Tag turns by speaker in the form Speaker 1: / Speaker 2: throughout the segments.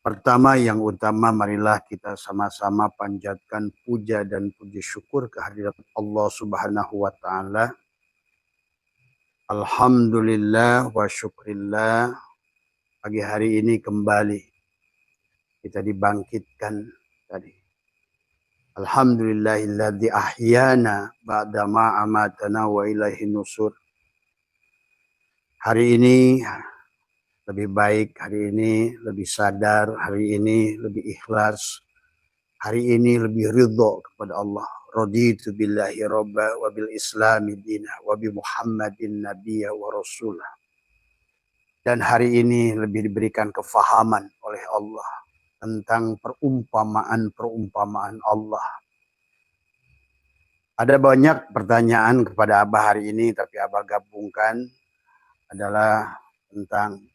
Speaker 1: Pertama yang utama, marilah kita sama-sama panjatkan puja dan puji syukur kehadirat Allah Subhanahu wa taala. Alhamdulillah wa syukrillah, pagi hari ini kembali kita dibangkitkan tadi. Alhamdulillahilladzi ahyana ba'da ma amatana wa ilaihi nusur. Hari ini lebih baik, hari ini lebih sadar, hari ini lebih ikhlas, hari ini lebih ridho kepada Allah. Raditu billahi robba wa bil islami dinah wa bi Muhammadin nabiyya wa rasulah. Dan hari ini lebih diberikan kefahaman oleh Allah tentang perumpamaan Allah. Ada banyak pertanyaan kepada Abah hari ini, tapi Abah gabungkan adalah tentang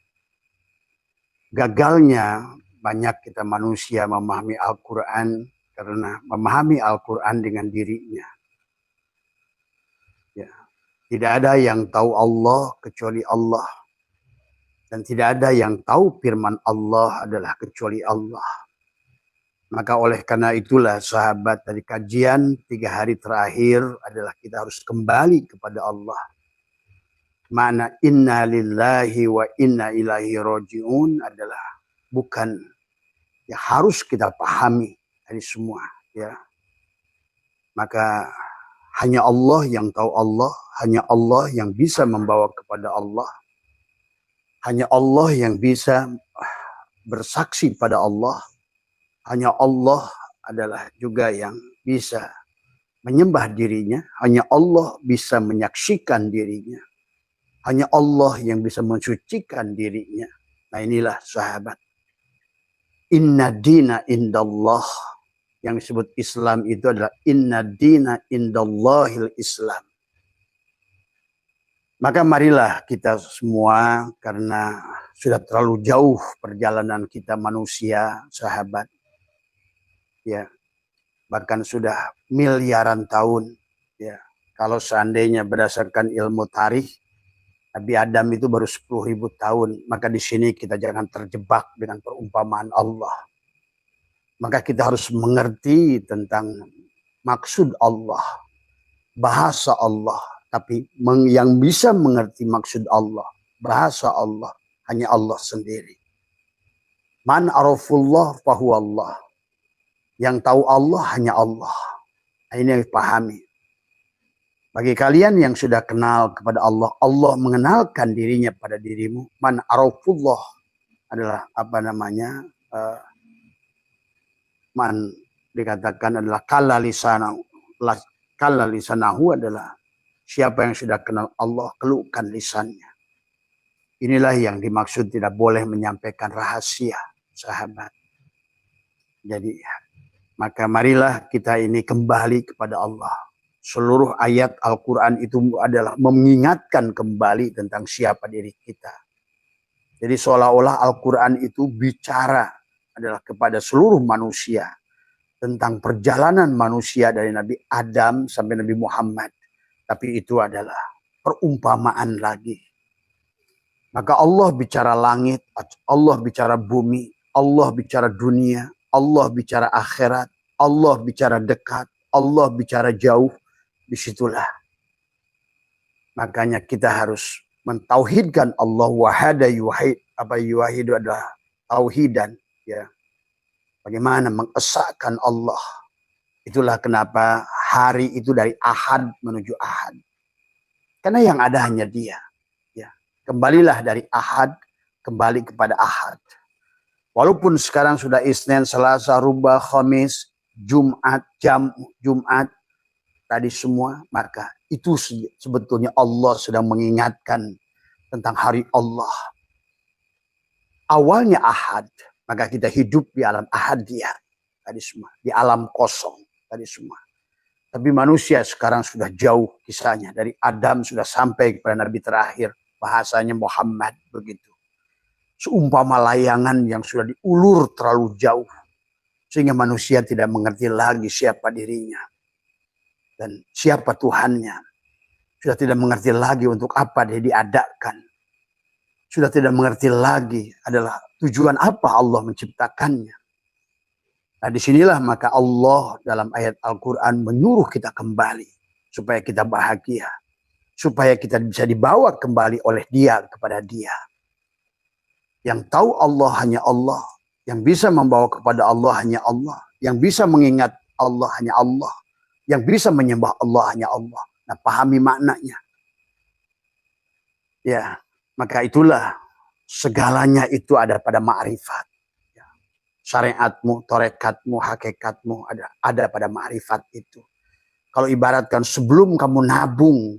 Speaker 1: gagalnya banyak kita manusia memahami Al-Quran karena memahami Al-Quran dengan dirinya. Ya. Tidak ada yang tahu Allah kecuali Allah. Dan tidak ada yang tahu firman Allah adalah kecuali Allah. Maka oleh karena itulah sahabat, dari kajian 3 hari terakhir adalah kita harus kembali kepada Allah. Makna inna lillahi wa inna ilaihi roji'un adalah bukan yang harus kita pahami dari semua, ya. Maka hanya Allah yang tahu Allah, hanya Allah yang bisa membawa kepada Allah, hanya Allah yang bisa bersaksi pada Allah, hanya Allah adalah juga yang bisa menyembah dirinya, hanya Allah bisa menyaksikan dirinya, hanya Allah yang bisa mensucikan dirinya. Nah inilah sahabat. Inna dina indallah. Yang disebut Islam itu adalah inna dina indallahil Islam. Maka marilah kita semua, karena sudah terlalu jauh perjalanan kita manusia, sahabat. Ya, bahkan sudah miliaran tahun. Ya, kalau seandainya berdasarkan ilmu tarikh, Nabi Adam itu baru 10.000 tahun. Maka di sini kita jangan terjebak dengan perumpamaan Allah. Maka kita harus mengerti tentang maksud Allah, bahasa Allah. Tapi yang bisa mengerti maksud Allah, bahasa Allah, hanya Allah sendiri. Man arafullah fahuwallah. Yang tahu Allah hanya Allah. Nah, ini yang dipahami. Bagi kalian yang sudah kenal kepada Allah, Allah mengenalkan dirinya pada dirimu. Man arafullah adalah apa namanya? Man dikatakan adalah kalla lisanahu adalah siapa yang sudah kenal Allah, keluhkan lisannya. Inilah yang dimaksud tidak boleh menyampaikan rahasia, sahabat. Jadi, maka marilah kita ini kembali kepada Allah. Seluruh ayat Al-Quran itu adalah mengingatkan kembali tentang siapa diri kita. Jadi seolah-olah Al-Quran itu bicara adalah kepada seluruh manusia tentang perjalanan manusia dari Nabi Adam sampai Nabi Muhammad. Tapi itu adalah perumpamaan lagi. Maka Allah bicara langit, Allah bicara bumi, Allah bicara dunia, Allah bicara akhirat, Allah bicara dekat, Allah bicara jauh. Disitulah makanya kita harus mentauhidkan Allah. Wahada yuwahid, apa yuwahid adalah tauhidan, ya. Bagaimana mengesahkan Allah. Itulah kenapa hari itu dari Ahad menuju Ahad. Karena yang ada hanya Dia, ya. Kembalilah dari Ahad kembali kepada Ahad. Walaupun sekarang sudah Isnin, Selasa, Rubah, Khamis, Jumat, Jumat tadi semua, maka itu sebetulnya Allah sedang mengingatkan tentang hari Allah. Awalnya Ahad, maka kita hidup di alam ahadiyah tadi semua, di alam kosong tadi semua. Tapi manusia sekarang sudah jauh kisahnya, dari Adam sudah sampai kepada Nabi terakhir, bahasanya Muhammad, begitu. Seumpama layangan yang sudah diulur terlalu jauh, sehingga manusia tidak mengerti lagi siapa dirinya dan siapa Tuhannya. Sudah tidak mengerti lagi untuk apa dia diadakan. Sudah tidak mengerti lagi adalah tujuan apa Allah menciptakannya. Nah, disinilah maka Allah dalam ayat Al-Quran menyuruh kita kembali supaya kita bahagia, supaya kita bisa dibawa kembali oleh Dia kepada Dia. Yang tahu Allah hanya Allah, yang bisa membawa kepada Allah hanya Allah, yang bisa mengingat Allah hanya Allah, yang bisa menyembah Allah hanya Allah. Nah, pahami maknanya. Ya, maka itulah segalanya itu ada pada ma'rifat. Syariatmu, torekatmu, hakikatmu ada pada ma'rifat itu. Kalau ibaratkan sebelum kamu nabung,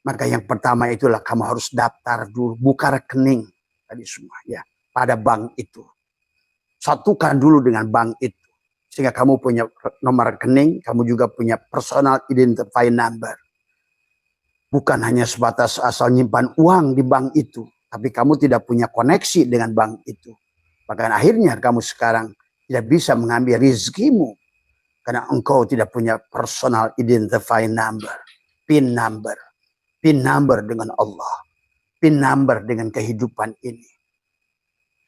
Speaker 1: maka yang pertama itulah kamu harus daftar dulu, buka rekening tadi semua ya pada bank itu. Satukan dulu dengan bank itu sehingga kamu punya nomor rekening, kamu juga punya personal identifying number. Bukan hanya sebatas asal nyimpan uang di bank itu, tapi kamu tidak punya koneksi dengan bank itu. Bahkan akhirnya kamu sekarang tidak bisa mengambil rezekimu karena engkau tidak punya personal identifying number, PIN number. PIN number dengan Allah, PIN number dengan kehidupan ini.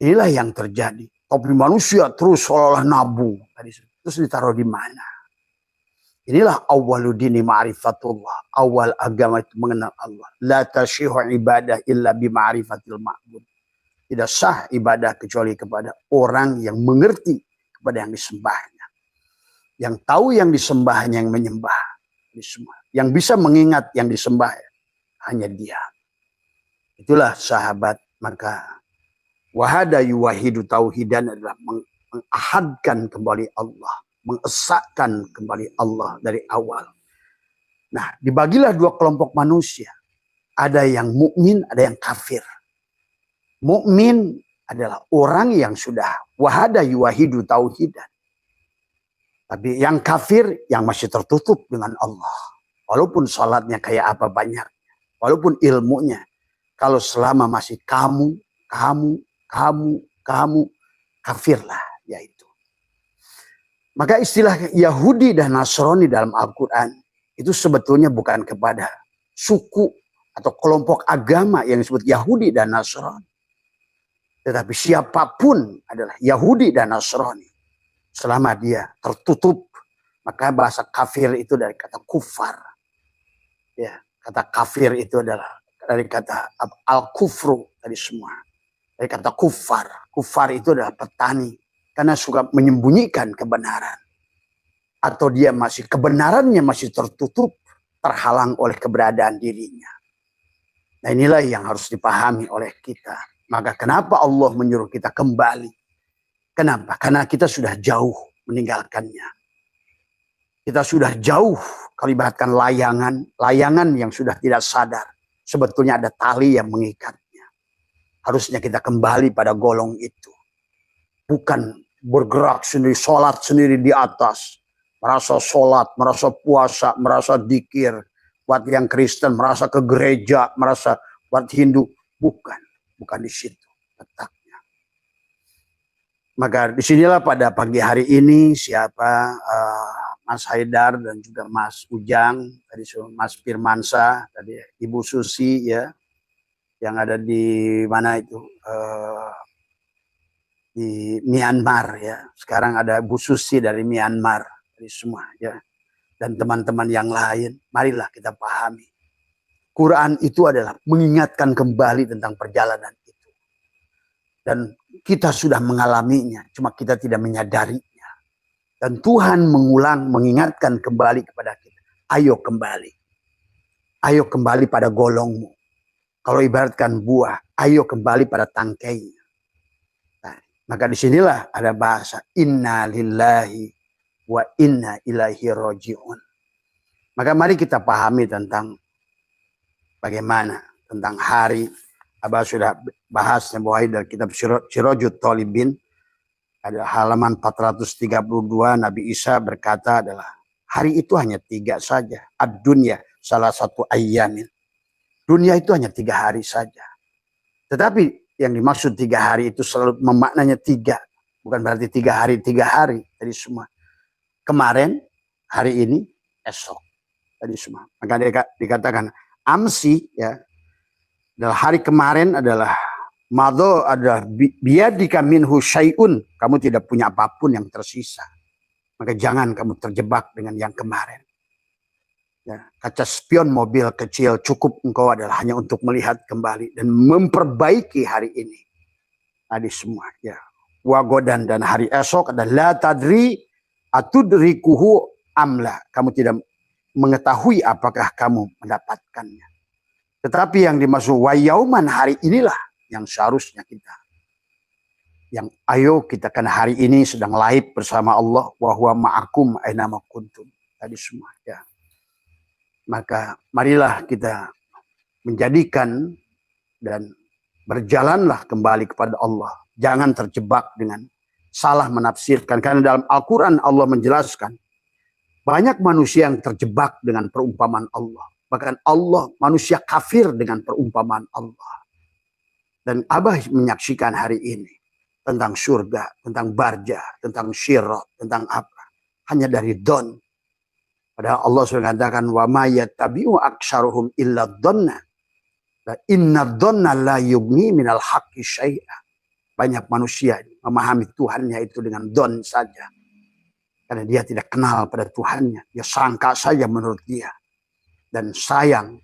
Speaker 1: Inilah yang terjadi. Tapi manusia terus seolah-olah nabung. Terus ditaruh di mana? Inilah awaludini ma'rifatullah. Awal agama itu mengenal Allah. La tashihu ibadah illa bima'rifatil ma'bud. Tidak sah ibadah kecuali kepada orang yang mengerti kepada yang disembahnya. Yang tahu yang disembahnya, yang menyembah. Yang bisa mengingat yang disembah hanya Dia. Itulah sahabat. Maka wahada yuwahidu tauhidan adalah mengahadkan kembali Allah. Mengesahkan kembali Allah dari awal. Nah, dibagilah dua kelompok manusia. Ada yang mukmin, ada yang kafir. Mukmin adalah orang yang sudah wahada yuwahidu tauhidan. Tapi yang kafir yang masih tertutup dengan Allah. Walaupun salatnya kayak apa banyak. Walaupun ilmunya. Kalau selama masih kamu, kafirlah. Yaitu. Maka istilah Yahudi dan Nasrani dalam Al-Quran. Itu sebetulnya bukan kepada suku atau kelompok agama yang disebut Yahudi dan Nasrani. Tetapi siapapun adalah Yahudi dan Nasrani. Selama dia tertutup. Maka bahasa kafir itu dari kata kufar. Ya, kata kafir itu adalah dari kata al-kufru tadi semua. Dari kata kufar. Kufar itu adalah petani. Karena suka menyembunyikan kebenaran. Atau dia masih kebenarannya masih tertutup. Terhalang oleh keberadaan dirinya. Nah, inilah yang harus dipahami oleh kita. Maka kenapa Allah menyuruh kita kembali? Kenapa? Karena kita sudah jauh meninggalkannya. Kita sudah jauh kalau ibaratkan layangan. Layangan yang sudah tidak sadar. Sebetulnya ada tali yang mengikatnya. Harusnya kita kembali pada golong itu. Bukan bergerak sendiri, sholat sendiri di atas. Merasa sholat, merasa puasa, merasa dikir. Buat yang Kristen, merasa ke gereja, merasa buat Hindu. Bukan. Bukan di situ letaknya. Maka disinilah pada pagi hari ini siapa Mas Haidar dan juga Mas Ujang, tadi Mas Firmansyah, tadi Ibu Susi ya, yang ada di mana itu di Myanmar ya. Sekarang ada Bu Susi dari Myanmar, dari semua ya, dan teman-teman yang lain. Marilah kita pahami. Quran itu adalah mengingatkan kembali tentang perjalanan itu. Dan kita sudah mengalaminya, cuma kita tidak menyadarinya. Dan Tuhan mengingatkan kembali kepada kita. Ayo kembali. Ayo kembali pada golongmu. Kalau ibaratkan buah, ayo kembali pada tangkainya. Nah, maka disinilah ada bahasa inna lillahi wa inna ilaihi roji'un. Maka mari kita pahami tentang bagaimana tentang hari. Abah sudah bahas bahwa dari kitab Sirajut Thalibin ada halaman 432 Nabi Isa berkata adalah hari itu hanya 3 saja. Ad-dunya salah satu ayyamin. Dunia itu hanya 3 hari saja. Tetapi yang dimaksud 3 hari itu selalu memaknanya 3. Bukan berarti 3 hari, 3 hari. Tadi semua. Kemarin, hari ini, esok. Tadi semua. Maka dikatakan amsi ya adalah hari kemarin adalah Madho adalah biyadika minhu syai'un. Kamu tidak punya apapun yang tersisa. Maka jangan kamu terjebak dengan yang kemarin. Ya, kaca spion mobil kecil cukup engkau adalah hanya untuk melihat kembali dan memperbaiki hari ini. Tadi semua. Ya. Wagodan dan hari esok adalah la tadri atudrikuhu amla. Kamu tidak mengetahui apakah kamu mendapatkannya. Tetapi yang dimaksud wayauman hari inilah yang seharusnya kita. Yang ayo kita kan hari ini sedang live bersama Allah. Wa huwa ma'akum ainama kuntum. Tadi semua ya. Maka marilah kita menjadikan dan berjalanlah kembali kepada Allah. Jangan terjebak dengan salah menafsirkan. Karena dalam Al-Quran Allah menjelaskan. Banyak manusia yang terjebak dengan perumpamaan Allah. Bahkan Allah manusia kafir dengan perumpamaan Allah. Dan Abah menyaksikan hari ini tentang surga, tentang barja, tentang syirat, tentang apa. Hanya dari don. Padahal Allah sudah mengatakan wa ma yattabi'u aktsaruhum illa dhanna. Inna dhanna la yughni minal haqqi syai'a. Banyak manusia memahami Tuhannya itu dengan don saja. Karena dia tidak kenal pada Tuhannya. Dia sangka saja menurut dia. Dan sayang,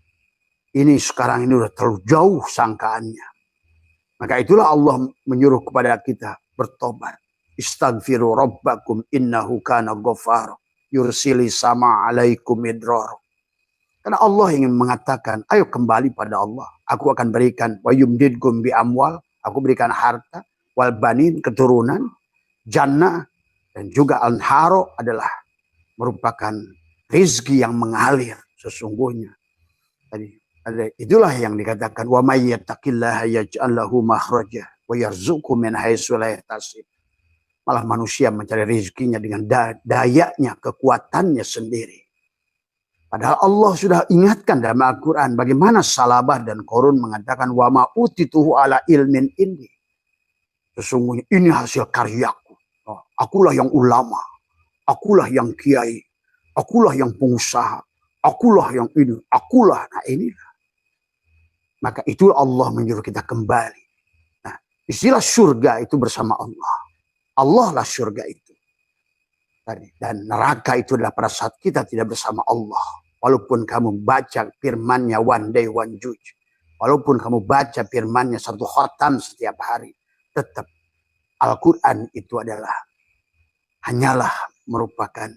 Speaker 1: ini sekarang ini sudah terlalu jauh sangkaannya. Maka itulah Allah menyuruh kepada kita bertobat. Istaghfiru rabbakum innahu kana ghaffar. Yursili sama alaikum midrar. Karena Allah ingin mengatakan, ayo kembali pada Allah. Aku akan berikan wa yumdidkum bi amwal. Aku berikan harta, wal banin, keturunan, jannah, dan juga anharo adalah merupakan rizki yang mengalir sesungguhnya. Tadi itulah yang dikatakan wa may yattaqillaha yaj'al lahu makhraja wa yarzuqhu min haitsu la yahtasib. Malah manusia mencari rezekinya dengan dayanya, kekuatannya sendiri. Padahal Allah sudah ingatkan dalam Al-Quran bagaimana Salabah dan Korun mengatakan wa ma utituhu ala ilmin indi. Sesungguhnya ini hasil karyaku. Oh, akulah yang ulama, akulah yang kiai, akulah yang pengusaha, akulah yang ini, akulah. Nah inilah. Maka itu Allah menyuruh kita kembali. Nah, istilah surga itu bersama Allah. Allah lah surga itu. Dan neraka itu adalah pada saat kita tidak bersama Allah. Walaupun kamu baca firmannya one day one judge. Walaupun kamu baca firmannya satu khatam setiap hari. Tetap Al-Quran itu adalah hanyalah merupakan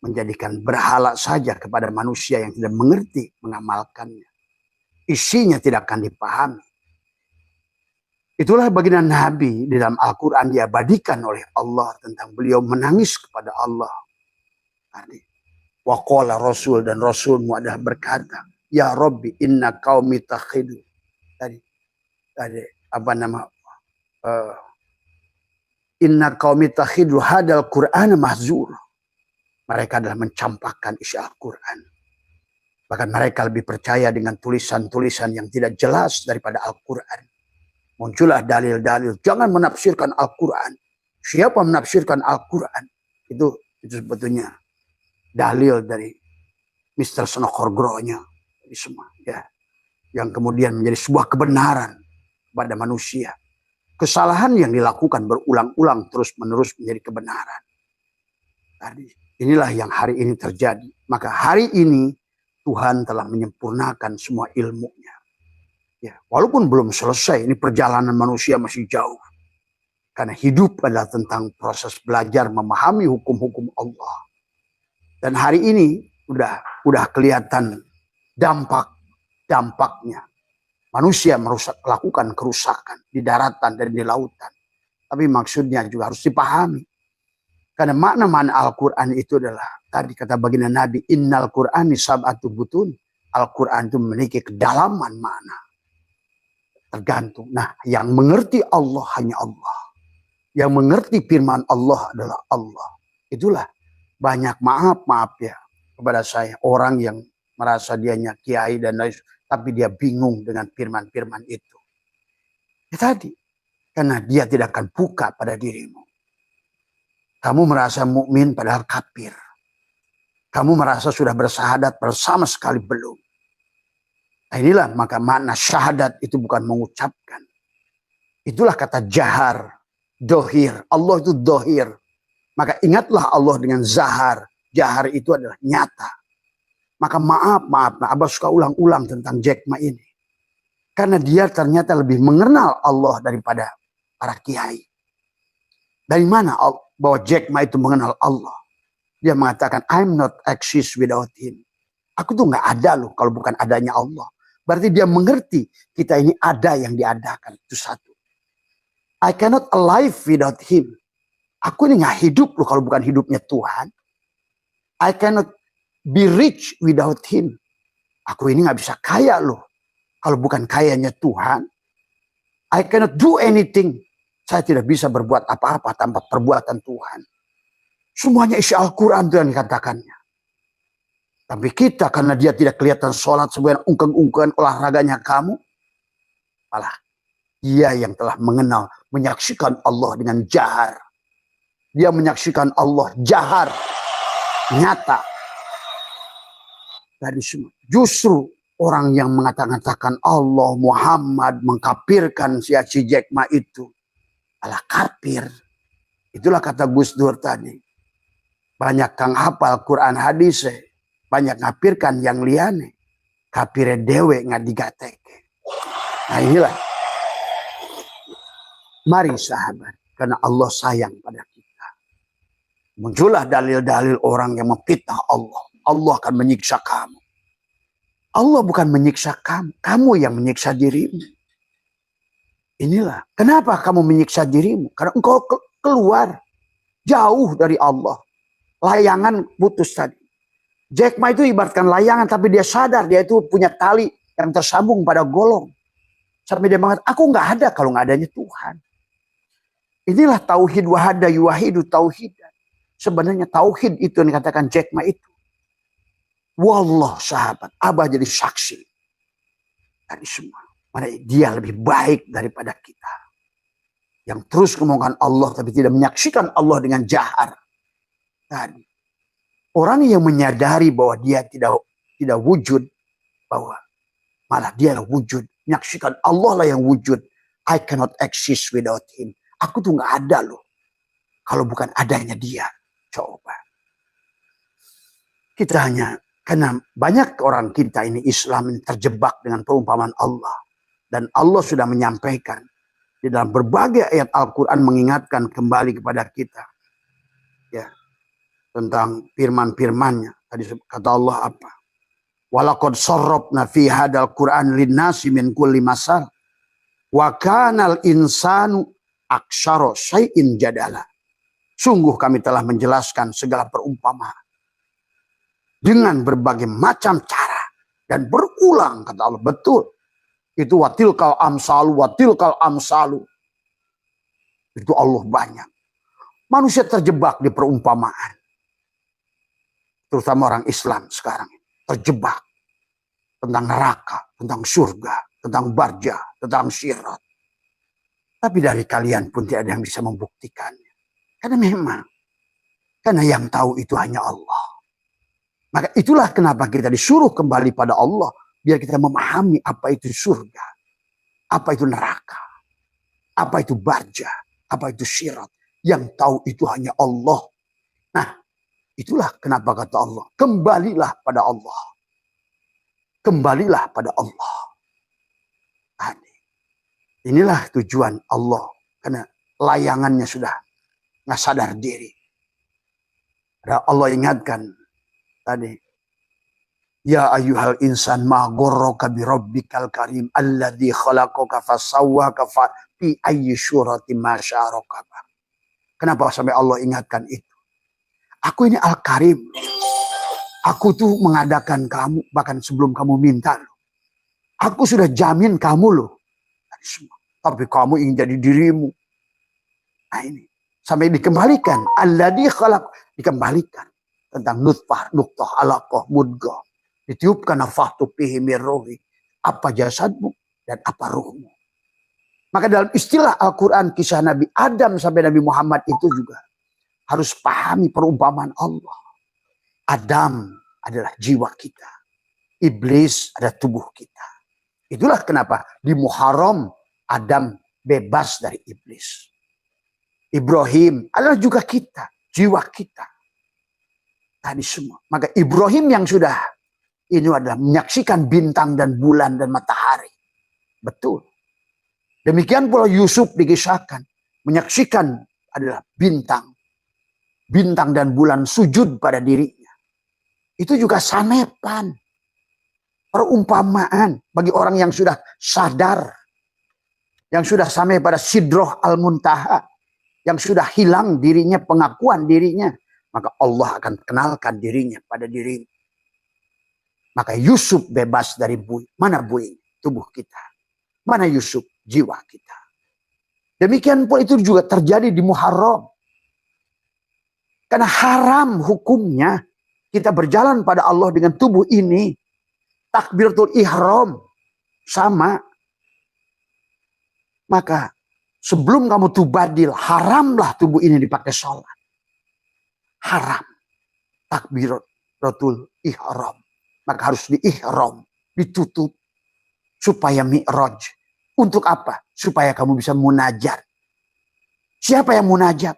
Speaker 1: menjadikan berhala saja kepada manusia yang tidak mengerti mengamalkannya. Isinya tidak akan dipahami. Itulah baginda Nabi di dalam Al-Quran diabadikan oleh Allah tentang beliau menangis kepada Allah. Wa qala Rasul dan Rasulmu adalah berkata, ya Rabbi inna qaumi takhidu. Tadi apa nama? Inna qaumi takhidu hadal Qur'an mahzur. Mereka adalah mencampakkan isi Al-Quran. Bahkan mereka lebih percaya dengan tulisan-tulisan yang tidak jelas daripada Al-Quran. Muncullah dalil-dalil. Jangan menafsirkan Al-Quran. Siapa menafsirkan Al-Quran? Itu sebetulnya dalil dari Mr. Senokorgronya. Ini semua. Ya. Yang kemudian menjadi sebuah kebenaran kepada manusia. Kesalahan yang dilakukan berulang-ulang terus-menerus menjadi kebenaran. Tadi, inilah yang hari ini terjadi. Maka hari ini Tuhan telah menyempurnakan semua ilmunya. Ya, walaupun belum selesai, ini perjalanan manusia masih jauh. Karena hidup adalah tentang proses belajar memahami hukum-hukum Allah. Dan hari ini udah kelihatan dampaknya. Manusia melakukan kerusakan di daratan dan di lautan. Tapi maksudnya juga harus dipahami. Karena makna-makna Al-Quran itu adalah, tadi kata baginda Nabi, innal Qur'ani sab'atu butun. Al-Quran itu memiliki kedalaman makna. Tergantung. Nah, yang mengerti Allah hanya Allah. Yang mengerti firman Allah adalah Allah. Itulah banyak maaf ya kepada saya. Orang yang merasa dianya kiai dan lain, tapi dia bingung dengan firman-firman itu. Ya tadi. Karena dia tidak akan buka pada dirimu. Kamu merasa mukmin padahal kafir. Kamu merasa sudah bersahadat bersama sekali belum. Nah inilah maka makna syahadat itu bukan mengucapkan. Itulah kata jahar, dohir. Allah itu dohir. Maka ingatlah Allah dengan zahar. Jahar itu adalah nyata. Maka maaf, nah Abah suka ulang-ulang tentang Jack Ma ini. Karena dia ternyata lebih mengenal Allah daripada para kiai. Dari mana bahwa Jack Ma itu mengenal Allah? Dia mengatakan, I'm not exist without him. Aku tuh nggak ada loh kalau bukan adanya Allah. Berarti dia mengerti kita ini ada yang diadakan. Itu satu. I cannot alive without him. Aku ini nggak hidup loh kalau bukan hidupnya Tuhan. I cannot be rich without him. Aku ini nggak bisa kaya loh kalau bukan kayanya Tuhan. I cannot do anything. Saya tidak bisa berbuat apa-apa tanpa perbuatan Tuhan. Semuanya isi Al-Quran itu yang dikatakannya. Tapi kita karena dia tidak kelihatan sholat sebagai ungkang-ungkangan olahraganya kamu. Malah dia yang telah mengenal, menyaksikan Allah dengan jahar. Dia menyaksikan Allah jahar. Nyata. Dari semua. Justru orang yang mengatakan Allah, Muhammad, mengkafirkan si Jack Ma itu. Alah kafir. Itulah kata Gus Dur tadi. Banyak kang hafal Quran hadis. Banyak ngapirkan yang liane. Kafire dewe nggak digatek. Nah inilah. Mari sahabat. Karena Allah sayang pada kita. Muncullah dalil-dalil orang yang memfitnah Allah. Allah akan menyiksa kamu. Allah bukan menyiksa kamu. Kamu yang menyiksa dirimu. Inilah. Kenapa kamu menyiksa dirimu? Karena engkau keluar. Jauh dari Allah. Layangan putus tadi. Jack Ma itu ibaratkan layangan. Tapi dia sadar. Dia itu punya tali yang tersambung pada golong. Sampai dia mengatakan, aku nggak ada kalau nggak adanya Tuhan. Inilah tauhid wahada yuwahidu tauhidan. Sebenarnya tauhid itu yang dikatakan Jack Ma itu. Wallah sahabat, Abah jadi saksi. Tadi semua. Mana dia lebih baik daripada kita. Yang terus ngomongkan Allah tapi tidak menyaksikan Allah dengan jahar. Tadi. Orang yang menyadari bahwa dia tidak wujud. Bahwa malah dia wujud. Menyaksikan Allah lah yang wujud. I cannot exist without him. Aku tuh gak ada loh. Kalau bukan adanya dia. Coba. Kita hanya, karena banyak orang kita ini Islam terjebak dengan perumpamaan Allah. Dan Allah sudah menyampaikan. Di dalam berbagai ayat Al-Quran mengingatkan kembali kepada kita. Ya. Tentang firman-firmannya. Tadi kata Allah apa? Walaqad sarrafna fi hadal Qur'an linnasi min kulli masal. Wa kanal insanu aksyara syai'in jadala. Sungguh kami telah menjelaskan segala perumpamaan dengan berbagai macam cara dan berulang kata Allah. Betul. Itu watilkal amsalu. Itu Allah banyak. Manusia terjebak di perumpamaan. Terutama orang Islam sekarang. Terjebak. Tentang neraka, tentang surga, tentang barja, tentang sirat. Tapi dari kalian pun tidak ada yang bisa membuktikannya. Karena memang. Karena yang tahu itu hanya Allah. Maka itulah kenapa kita disuruh kembali pada Allah. Biar kita memahami apa itu surga. Apa itu neraka. Apa itu barja. Apa itu sirat. Yang tahu itu hanya Allah. Nah, itulah kenapa kata Allah. Kembalilah pada Allah. Kembalilah pada Allah. Inilah tujuan Allah. Karena layangannya sudah nggak sadar diri. Allah ingatkan tadi. Ya ayyuhal insan ma ghurraka bi rabbikal karim alladzi khalaqaka fasawwaka fi ayyi syuratin ma sya'araka. Kenapa sampai Allah ingatkan itu? Aku ini Al-Karim. Aku tuh mengadakan kamu bahkan sebelum kamu minta loh. Aku sudah jamin kamu loh. Tapi kamu ingin jadi dirimu. Nah ini. Sampai dikembalikan. Alladzi khalaq. Dikembalikan. Tentang nutfah, nuktah, alaqah, mudghah. Ditiupkan nafahtu fihi min ruhi. Apa jasadmu dan apa ruhmu. Maka dalam istilah Al-Quran kisah Nabi Adam sampai Nabi Muhammad itu juga. Harus pahami perumpamaan Allah. Adam adalah jiwa kita. Iblis adalah tubuh kita. Itulah kenapa di Muharram Adam bebas dari iblis. Ibrahim adalah juga kita, jiwa kita. Tadi semua. Maka Ibrahim yang sudah ini adalah menyaksikan bintang dan bulan dan matahari. Betul. Demikian pula Yusuf dikisahkan. Menyaksikan adalah bintang. Bintang dan bulan sujud pada dirinya. Itu juga sanepan. Perumpamaan bagi orang yang sudah sadar. Yang sudah sampai pada sidroh al-muntaha. Yang sudah hilang dirinya, pengakuan dirinya. Maka Allah akan kenalkan dirinya pada dirinya. Maka Yusuf bebas dari bui. Mana bui? Tubuh kita. Mana Yusuf? Jiwa kita. Demikian pun itu juga terjadi di Muharram. Karena haram hukumnya kita berjalan pada Allah dengan tubuh ini. Takbiratul ihram sama. Maka sebelum kamu tubadil, haramlah tubuh ini dipakai sholat. Haram. Takbiratul ihram. Maka harus diihram, ditutup. Supaya mi'raj. Untuk apa? Supaya kamu bisa munajat. Siapa yang munajat?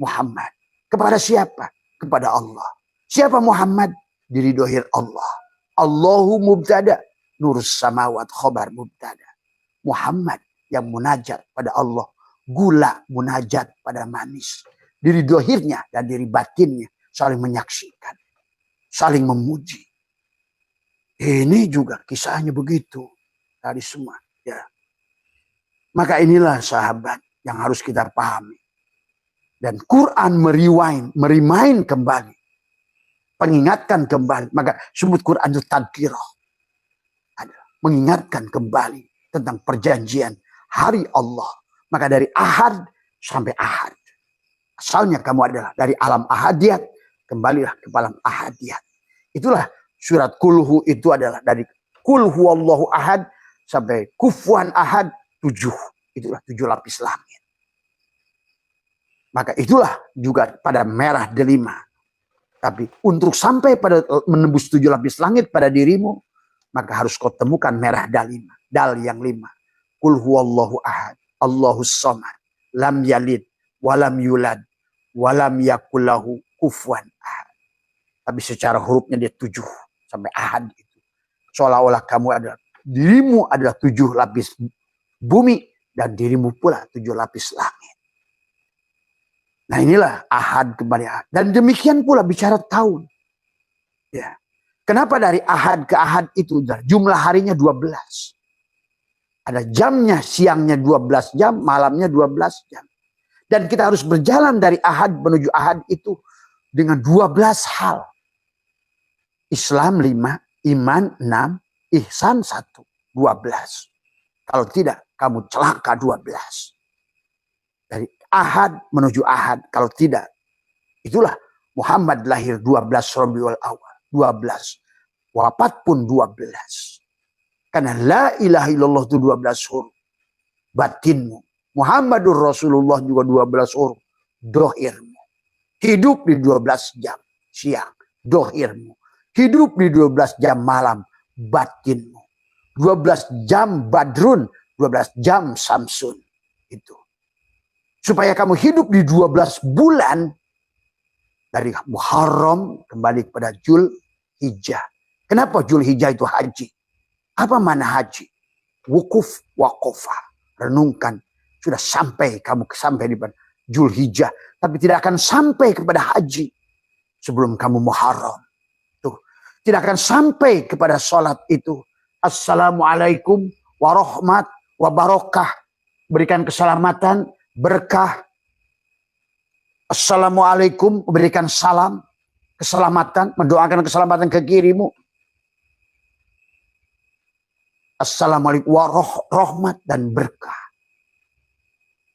Speaker 1: Muhammad. Kepada siapa? Kepada Allah. Siapa Muhammad? Diridhoi Allah. Allahu mubtada. Nurus samawat khobar mubtada. Muhammad yang munajat pada Allah. Gula munajat pada manis. Diri dohirnya dan diri batinnya saling menyaksikan. Saling memuji. Ini juga kisahnya begitu. Tadi semua. Ya. Maka inilah sahabat yang harus kita pahami. Dan Quran merimain kembali. Mengingatkan kembali. Maka sebut Quran itu tadkirah. Mengingatkan kembali tentang perjanjian hari Allah. Maka dari Ahad sampai Ahad. Asalnya kamu adalah dari alam ahadiyat. Kembalilah ke alam ahadiyat. Itulah surat kulhu itu adalah dari kulhu Allahu ahad sampai kufuan ahad 7. Itulah 7 lapis langit. Maka itulah juga pada merah delima. Tapi untuk sampai pada menembus 7 lapis langit pada dirimu, maka harus kau temukan merah dalima. Dal yang 5. Kulhu Allahu ahad. Allahus samad. Lam yalid. Walam yulad. Walam yakullahu kufuan ahad. Tapi secara hurufnya dia 7 sampai ahad itu. Seolah-olah kamu adalah dirimu adalah 7 lapis bumi dan dirimu pula 7 lapis langit. Nah inilah ahad kembali ahad. Dan demikian pula bicara tahun. Ya. Kenapa dari ahad ke ahad itu jumlah harinya 12. Ada jamnya, siangnya 12 jam, malamnya 12 jam. Dan kita harus berjalan dari ahad menuju ahad itu dengan 12 hal. Islam 5, iman 6, ihsan 1, 12. Kalau tidak, kamu celaka 12. Dari ahad menuju ahad. Kalau tidak, itulah Muhammad lahir 12 Rabiul Awal. 12. Wafat pun 12. Karena la ilaha illallah itu 12 huruf. Batinmu. Muhammadur Rasulullah juga 12 huruf. Dohirmu. Hidup di 12 jam siang. Dohirmu. Hidup di 12 jam malam, batinmu. 12 jam badrun, 12 jam samsun. Itu. Supaya kamu hidup di 12 bulan, dari Muharram kembali kepada Jul Hijjah. Kenapa Jul Hijjah itu haji? Apa mana haji? Wukuf waqofah. Renungkan, sudah sampai kamu sampai di Jul Hijjah. Tapi tidak akan sampai kepada haji sebelum kamu Muharram. Tidak akan sampai kepada sholat itu. Assalamualaikum warahmat wabarakah. Berikan keselamatan, berkah. Assalamualaikum, berikan salam, keselamatan, mendoakan keselamatan ke kirimu. Assalamualaikum warahmat dan berkah.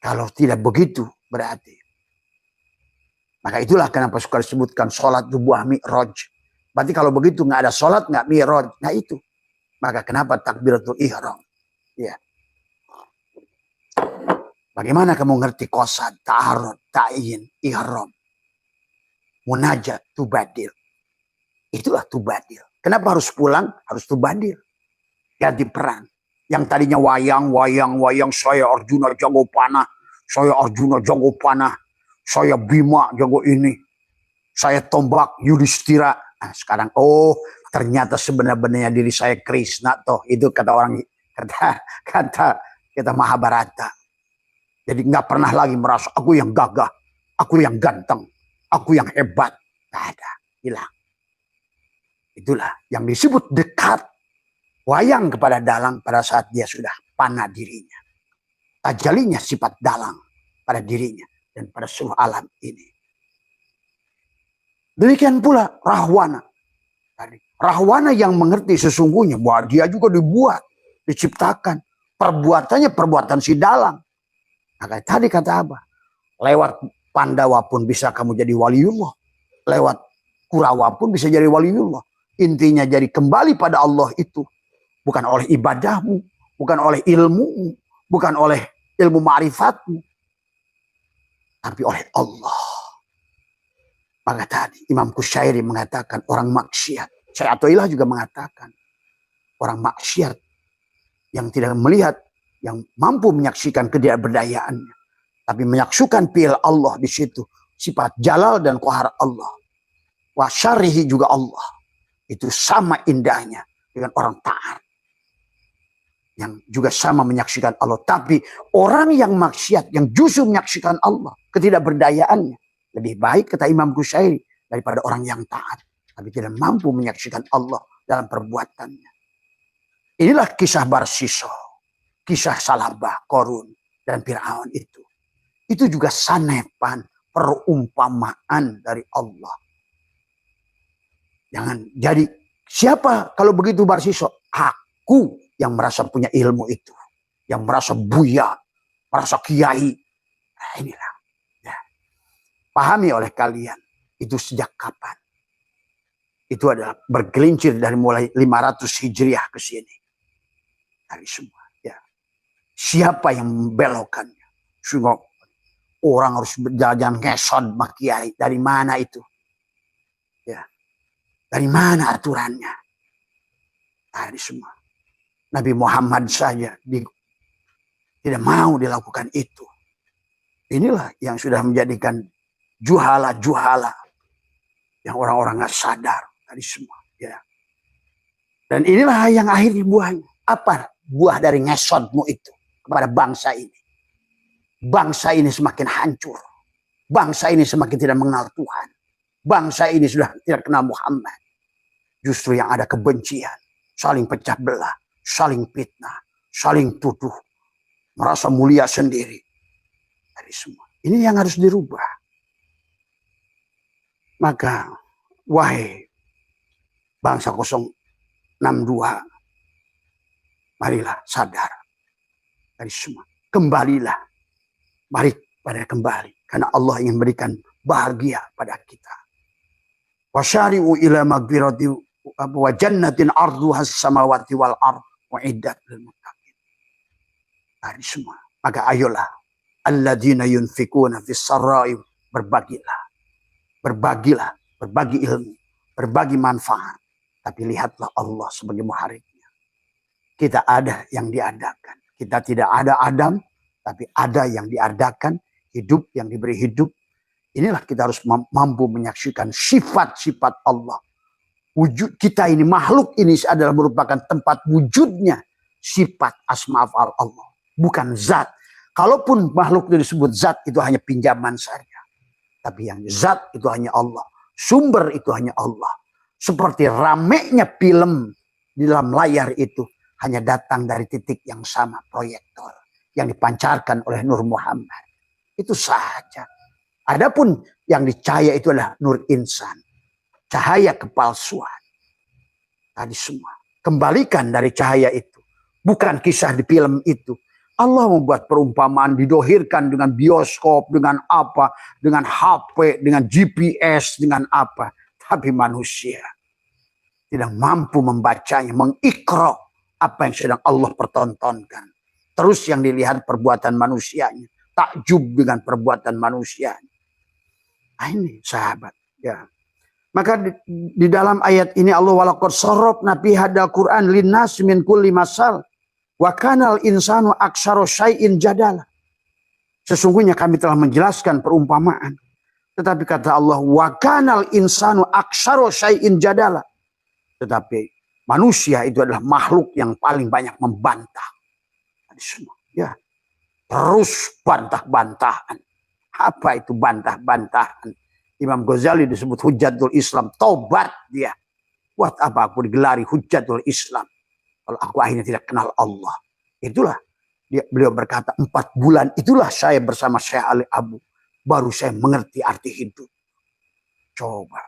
Speaker 1: Kalau tidak begitu berarti. Maka itulah kenapa suka disebutkan sholat buah mi'raj. Berarti kalau begitu nggak ada sholat, nggak mi'raj. Nah itu. Maka kenapa takbiratul ihram? Ya. Bagaimana kamu ngerti qasad, ta'arud, ta'yin, ihram? Munajat, tubadil. Itulah tubadil. Kenapa harus pulang? Harus tubadil. Ganti peran. Yang tadinya wayang, saya Arjuna jago panah, saya Bima jago ini, saya tombak Yudhistira. Nah, sekarang ternyata sebenarnya diri saya Krishna toh, itu kata orang, kata Mahabharata. Jadi nggak pernah lagi merasa aku yang gagah, aku yang ganteng, aku yang hebat. Nggak ada, hilang. Itulah yang disebut dekat wayang kepada dalang pada saat dia sudah panah dirinya. Tajalinya sifat dalang pada dirinya dan pada seluruh alam ini. Demikian pula Rahwana. Rahwana yang mengerti sesungguhnya bahwa dia juga dibuat, diciptakan. Perbuatannya perbuatan si dalang. Maka tadi kata apa? Lewat Pandawa pun bisa kamu jadi waliullah. Lewat Kurawa pun bisa jadi waliullah. Intinya jadi kembali pada Allah itu. Bukan oleh ibadahmu, bukan oleh ilmumu, bukan oleh ilmu ma'rifatmu, tapi oleh Allah. Maka tadi Imam Kusyairi mengatakan orang maksiat. Syekh Athaillah juga mengatakan orang maksiat yang tidak melihat, yang mampu menyaksikan ketidakberdayaannya, tapi menyaksikan fi'il Allah di situ, sifat jalal dan qahar Allah. Wa syarihi juga Allah. Itu sama indahnya dengan orang taat yang juga sama menyaksikan Allah. Tapi orang yang maksiat, yang justru menyaksikan Allah, ketidakberdayaannya, lebih baik kata Imam Kusyairi daripada orang yang taat tapi tidak mampu menyaksikan Allah dalam perbuatannya. Inilah kisah Barsiso, kisah Salabah, Korun, dan Fir'aun itu. Itu juga sanepan, perumpamaan dari Allah. Jangan jadi siapa kalau begitu Barsiso? Aku yang merasa punya ilmu itu, yang merasa buya, merasa kiai. Nah, inilah. Ya. Pahami oleh kalian itu sejak kapan? Itu adalah bergelincir dari mulai 500 Hijriah ke sini. Dari semua. Ya. Siapa yang membelokkannya? Sehingga orang harus berjalan ngesot sama kiai. Dari mana itu? Ya. Dari mana aturannya? Dari semua. Nabi Muhammad saja tidak mau dilakukan itu. Inilah yang sudah menjadikan juhala-juhala yang orang-orang nggak sadar dari semua. Ya. Dan inilah yang akhirnya buahnya. Apa buah dari ngesotmu itu kepada bangsa ini? Bangsa ini semakin hancur. Bangsa ini semakin tidak mengenal Tuhan. Bangsa ini sudah tidak kenal Muhammad. Justru yang ada kebencian, saling pecah belah, saling fitnah, saling tuduh, merasa mulia sendiri. Dari semua. Ini yang harus dirubah. Maka, wahai bangsa 062, marilah sadar dari semua. Kembalilah. Mari pada kembali. Karena Allah ingin berikan bahagia pada kita. Wasyari'u ila magfirati wa jannatin arduha samawati wal ard wa iddat lil muttaqin. Dari semua. Maka ayolah. Alladzina yunfikuna fis sarra'i, berbagilah. Berbagilah. Berbagi ilmu. Berbagi manfaat. Tapi lihatlah Allah sebagai muharibnya. Kita ada yang diadakan. Kita tidak ada Adam, tapi ada yang diadakan, hidup yang diberi hidup. Inilah kita harus mampu menyaksikan sifat-sifat Allah. Wujud kita ini, makhluk ini adalah merupakan tempat wujudnya sifat asma af'al Allah. Bukan zat. Kalaupun makhluk itu disebut zat, itu hanya pinjaman saja. Tapi yang zat itu hanya Allah. Sumber itu hanya Allah. Seperti ramenya film di dalam layar itu hanya datang dari titik yang sama, proyektor yang dipancarkan oleh Nur Muhammad. Itu saja. Adapun yang dicahaya itu adalah nur insan, cahaya kepalsuan. Tadi semua kembalikan dari cahaya itu, bukan kisah di film itu. Allah membuat perumpamaan, didohirkan dengan bioskop, dengan apa, dengan HP, dengan GPS, dengan apa. Tapi manusia tidak mampu membacanya, mengikra apa yang sedang Allah pertontonkan. Terus yang dilihat perbuatan manusianya, takjub dengan perbuatan manusianya. Nah, ini sahabat. Ya. Maka di dalam ayat ini Allah walaqad sarrafna fi hadal Quran linnas min kulli masal Wa kanal insanu aktsara syai'in jadala. Sesungguhnya kami telah menjelaskan perumpamaan. Tetapi kata Allah, wa kanal insanu aktsara syai'in jadala. Tetapi manusia itu adalah makhluk yang paling banyak membantah. Ya, terus bantah-bantahan. Apa itu bantah-bantahan? Imam Ghazali disebut Hujjatul Islam. Tobat dia. Buat apa aku digelari Hujjatul Islam? Kalau aku akhirnya tidak kenal Allah. Itulah. Beliau berkata 4 bulan itulah saya bersama Syekh Ali Abu. Baru saya mengerti arti hidup. Coba.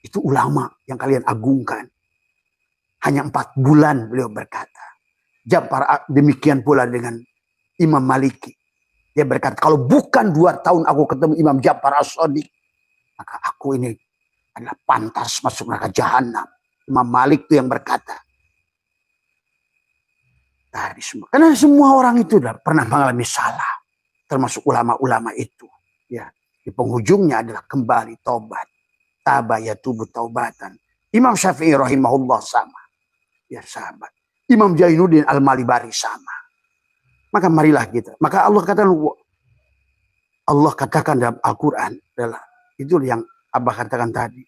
Speaker 1: Itu ulama yang kalian agungkan. Hanya 4 bulan beliau berkata. Demikian pula dengan Imam Maliki. Dia berkata, kalau bukan 2 tahun aku ketemu Imam Ja'far As-Shadiq, maka aku ini adalah pantas masuk neraka jahanam. Imam Malik itu yang berkata. Tadi semua. Karena semua orang itu sudah pernah mengalami salah. Termasuk ulama-ulama itu. Ya, di penghujungnya adalah kembali taubat. Taba yatubu taubatan. Imam Syafi'i rahimahullah sama. Ya sahabat. Imam Jainuddin Al-Malibari sama. Maka marilah kita. Maka Allah katakan dalam Al-Quran adalah itu yang Abah katakan tadi.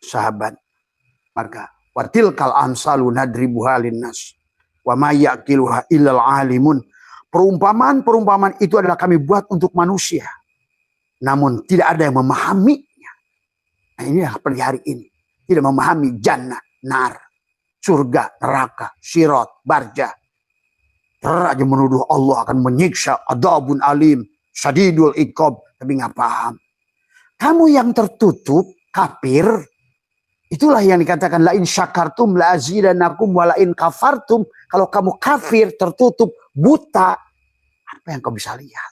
Speaker 1: Sahabat. Maka watilkal amsalu nadribuha linnas wa ma yaqiluha illal alimun. Perumpamaan-perumpamaan itu adalah kami buat untuk manusia. Namun tidak ada yang memahaminya. Nah, inilah seperti hari ini. Tidak memahami jannah, nar, surga, neraka, sirat, barja. Terus menuduh Allah akan menyiksa, adabun alim, syadidul iqab, tapi nggak paham. Kamu yang tertutup, kafir, itulah yang dikatakan la in syakartum la azidanakum wa la in kafartum. Kalau kamu kafir, tertutup, buta, apa yang kau bisa lihat?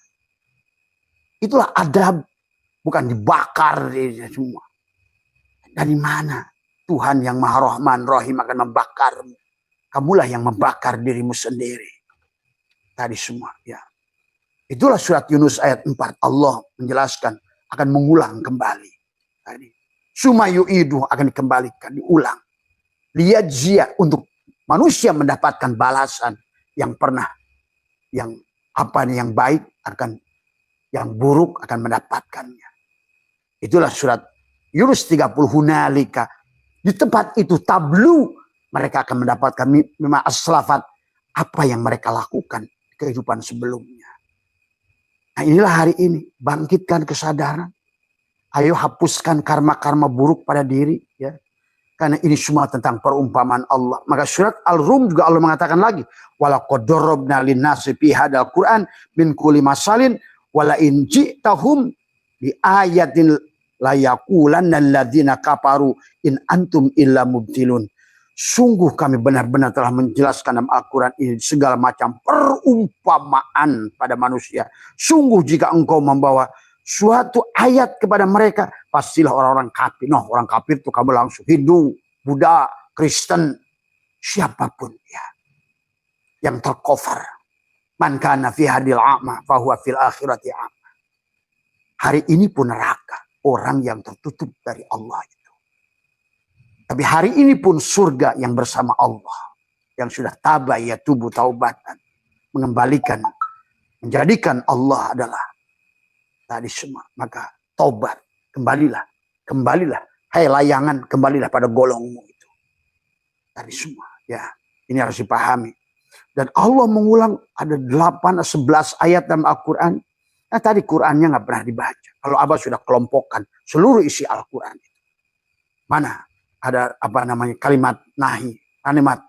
Speaker 1: Itulah adab, bukan dibakar semua. Dari mana Tuhan yang Maha Rahman Rahim akan membakarmu? Kamulah yang membakar dirimu sendiri. Tadi semua, ya. Itulah surat Yunus ayat 4. Allah menjelaskan akan mengulang kembali. Tadi. Sumayu'idu akan dikembalikan, diulang. Liyajzia untuk manusia mendapatkan balasan yang pernah, yang baik akan, yang buruk akan mendapatkannya. Itulah surat Yunus 30 hunalika. Di tempat itu tablu mereka akan mendapatkan mimma aslafat, apa yang mereka lakukan di kehidupan sebelumnya. Nah, inilah hari ini bangkitkan kesadaran. Ayo hapuskan karma-karma buruk pada diri, ya. Karena ini semua tentang perumpamaan Allah. Maka surat Al-Rum juga Allah mengatakan lagi, walaqad darabna lin-nasi fi hadzal Qur'an min kulli masalin wala in ji'tahum bi ayatin la yaqulanna alladziina kafaru in antum illa mubtilun. Sungguh kami benar-benar telah menjelaskan dalam Al-Quran ini segala macam perumpamaan pada manusia. Sungguh jika engkau membawa suatu ayat kepada mereka, pastilah orang-orang kafir. Noh, orang kafir itu kamu langsung Hindu, Buddha, Kristen, siapapun ya yang tercover. Man kana fi hadil a'ma fahuwa fil akhirati a'ma. Hari ini pun neraka. Orang yang tertutup dari Allah itu. Tapi hari ini pun surga yang bersama Allah. Yang sudah tabah ya tubuh taubatan. Mengembalikan. Menjadikan Allah adalah tadi semua. Maka taubat. Kembalilah. Kembalilah. Hai layangan. Kembalilah pada golongmu itu. Tadi semua. Ya. Ini harus dipahami. Dan Allah mengulang ada 11 ayat dalam Al-Quran. Nah tadi Qurannya nggak pernah dibaca. Kalau Abah sudah kelompokkan seluruh isi Al-Quran itu. Mana ada kalimat nahi, kalimat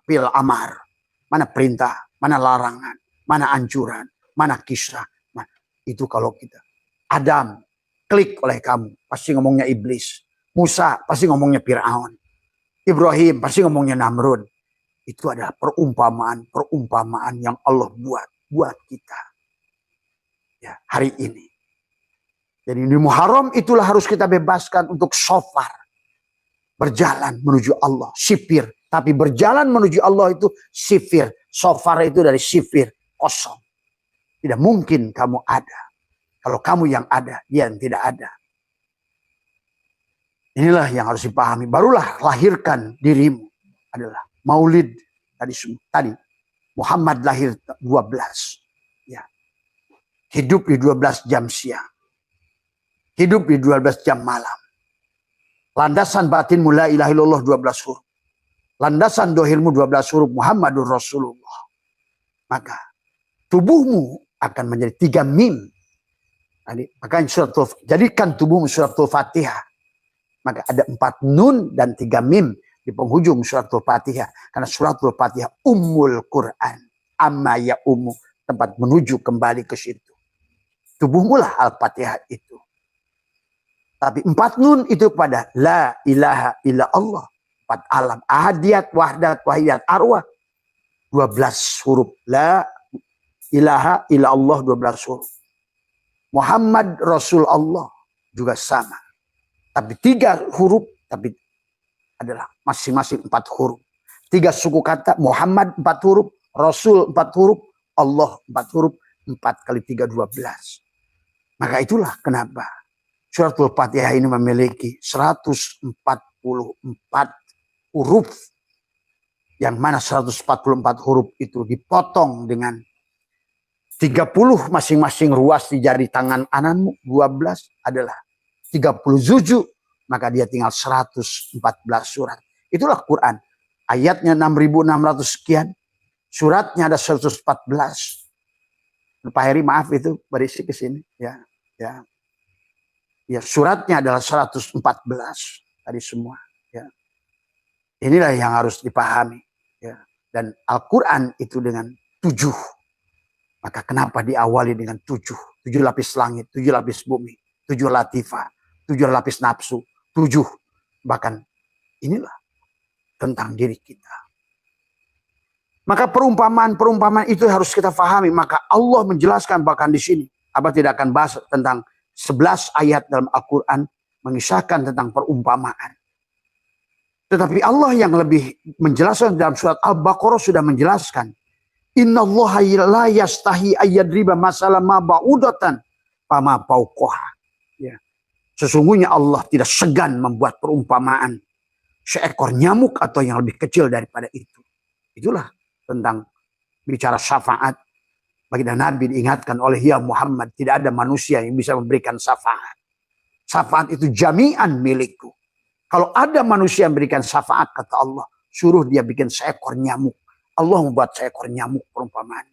Speaker 1: fil amar. Mana perintah, mana larangan, mana anjuran, mana kisah. Nah, itu kalau kita. Adam, klik oleh kamu, pasti ngomongnya iblis. Musa, pasti ngomongnya Fir'aun. Ibrahim, pasti ngomongnya Namrud. Itu adalah perumpamaan yang Allah buat kita. Ya, hari ini. Jadi di Muharram itulah harus kita bebaskan untuk shofar. Berjalan menuju Allah. Sifir. Tapi berjalan menuju Allah itu sifir. Shofar itu dari sifir. Kosong. Tidak mungkin kamu ada. Kalau kamu yang ada, dia yang tidak ada. Inilah yang harus dipahami. Barulah lahirkan dirimu adalah maulid tadi Muhammad lahir 12. Ya. Hidup di 12 jam siang. Hidup di 12 jam malam. Landasan batin la ilaha illallah 12 huruf. Landasan dohirmu 12 huruf Muhammadur Rasulullah. Maka tubuhmu akan menjadi 3 mim. Makanya jadikan tubuhmu suratul Fatihah. Maka ada 4 nun dan 3 mim di penghujung suratul Fatihah. Karena suratul Fatihah ummul Quran. Amma ya ummu. Tempat menuju kembali ke situ. Tubuhmu lah Al-Fatihah itu. Tapi 4 nun itu pada la ilaha illa Allah. 4 alam. Ahadiyat, wahdat, wahidiyat, arwah. 12 huruf. La ilaha illa Allah 12 huruf. Muhammad Rasul Allah juga sama. Tapi 3 huruf, tapi adalah masing-masing 4 huruf. 3 suku kata, Muhammad 4 huruf, Rasul 4 huruf, Allah 4 huruf, 4 kali 3, 12. Maka itulah kenapa suratul Fatihah ini memiliki 144 huruf. Yang mana 144 huruf itu dipotong dengan 30 masing-masing ruas di jari tangan ananmu, 12 adalah 30 juzuk, maka dia tinggal 114 surat. Itulah Quran. Ayatnya 6.600 sekian, suratnya ada 114. Pak Heri maaf itu berisi ke sini ya. Ya, suratnya adalah 114 tadi semua ya. Inilah yang harus dipahami ya. Dan Al-Qur'an itu dengan 7. Maka kenapa diawali dengan 7? 7 lapis langit, 7 lapis bumi, 7 latifah, 7 lapis nafsu, 7. Bahkan inilah tentang diri kita. Maka perumpamaan itu harus kita pahami. Maka Allah menjelaskan bahkan di sini. Abah tidak akan bahas tentang 11 ayat dalam Al-Quran mengisahkan tentang perumpamaan. Tetapi Allah yang lebih menjelaskan dalam surat Al-Baqarah sudah menjelaskan. Innallaha la yastahi ayyadriba masalah ma ba'udatan fama fauqaha. Ya. Sesungguhnya Allah tidak segan membuat perumpamaan seekor nyamuk atau yang lebih kecil daripada itu. Itulah tentang bicara syafaat. Baginda Nabi diingatkan oleh ya Muhammad, tidak ada manusia yang bisa memberikan syafaat. Syafaat itu jami'an milikku. Kalau ada manusia yang memberikan syafaat, kata Allah, suruh dia bikin seekor nyamuk. Allah membuat seekor nyamuk perumpamaan.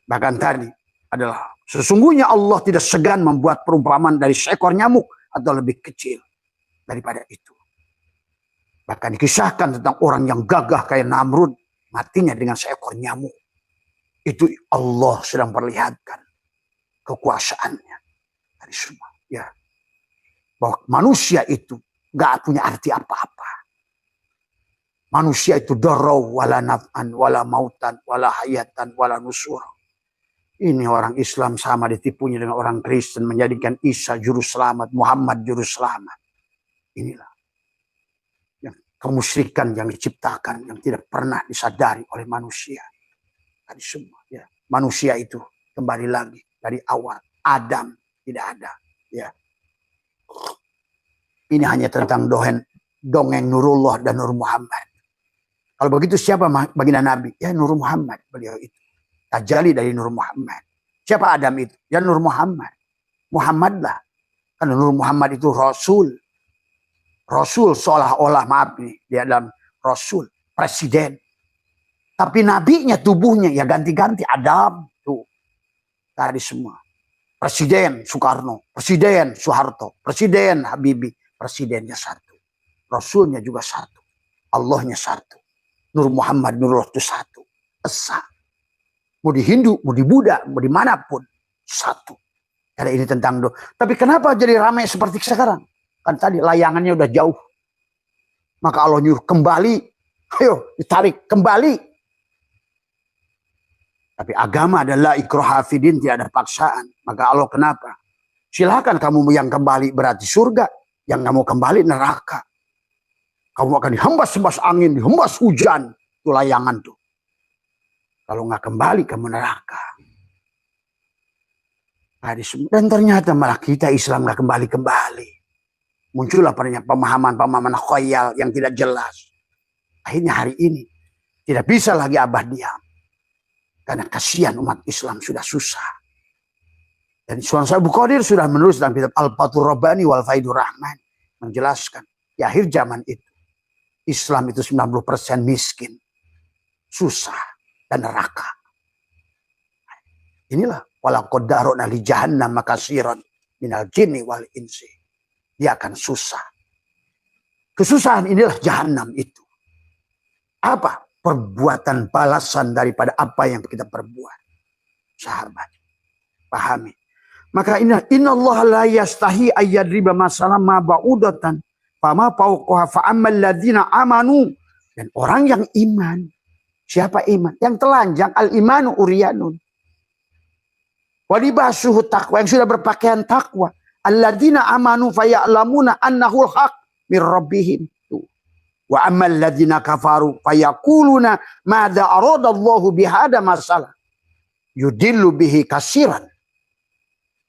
Speaker 1: Bahkan tadi adalah sesungguhnya Allah tidak segan membuat perumpamaan dari seekor nyamuk atau lebih kecil daripada itu. Bahkan dikisahkan tentang orang yang gagah kayak Namrud, matinya dengan seekor nyamuk. Itu Allah sedang perlihatkan kekuasaannya dari semua. Ya, bahwa manusia itu gak punya arti apa-apa. Manusia itu darau wala naf'an wala mautan wala hayatan wala nusur. Ini orang Islam sama ditipunya dengan orang Kristen menjadikan Isa juru selamat, Muhammad juru selamat. Inilah yang kemusyrikan yang diciptakan yang tidak pernah disadari oleh manusia. Tadi semua ya. Manusia itu kembali lagi dari awal Adam tidak ada ya. Ini hanya tentang dongeng Nurullah dan Nur Muhammad. Kalau begitu siapa baginda Nabi? Ya Nur Muhammad beliau itu. Tajalli dari Nur Muhammad. Siapa Adam itu? Ya Nur Muhammad. Muhammad lah. Karena Nur Muhammad itu Rasul. Rasul seolah-olah maaf nih. Dia dalam Rasul. Presiden. Tapi nabinya tubuhnya ya ganti-ganti. Adam. Tuh. Tadi semua. Presiden Soekarno. Presiden Soeharto. Presiden Habibie. Presidennya satu. Rasulnya juga satu. Allahnya satu. Nur Muhammad Nurullah itu satu. Esa. Mau di Hindu, mau di Buddha, mau dimanapun. Satu. Karena ini tentang doa. Tapi kenapa jadi ramai seperti sekarang? Kan tadi layangannya udah jauh. Maka Allah nyuruh kembali. Ayo ditarik kembali. Tapi agama adalah ikraha fidin, tidak ada paksaan. Maka Allah kenapa? Silakan kamu yang kembali berarti surga. Yang kamu kembali neraka. Kamu akan dihembas-hembas angin, dihembas hujan. Itu layangan tuh. Kalau nggak kembali kamu neraka. Dan ternyata malah kita Islam nggak kembali-kembali. Muncullah padanya pemahaman-pemahaman khayal yang tidak jelas. Akhirnya hari ini tidak bisa lagi Abah diam. Karena kasihan umat Islam sudah susah. Dan Sunan Abu Qadir sudah menulis dalam kitab Al-Fathur Rabbani wal Faidur Rahman. Menjelaskan di akhir zaman itu. Islam itu 90% miskin. Susah dan neraka. Inilah. Walaqad dara'na li jahannam makasiran minal jinni wal insi. Dia akan susah. Kesusahan inilah jahanam itu. Apa? Perbuatan balasan daripada apa yang kita perbuat. Sahabat. Pahami. Maka innallaha la yastahi ayyadriba masalah ma ba'udatan. Fama fauqaha fa'ammal ladzina amanu. Dan orang yang iman. Siapa iman? Yang telanjang. Al-imanu uriyanun. Walibasuhu taqwa. Yang sudah berpakaian takwa. Alladzina amanu faya'lamuna annahul haq mir rabbihim. Wa ammal ladzina kafaru fayaquluna madza aradallahu bihada masalah. Yudillu bihi kasiran.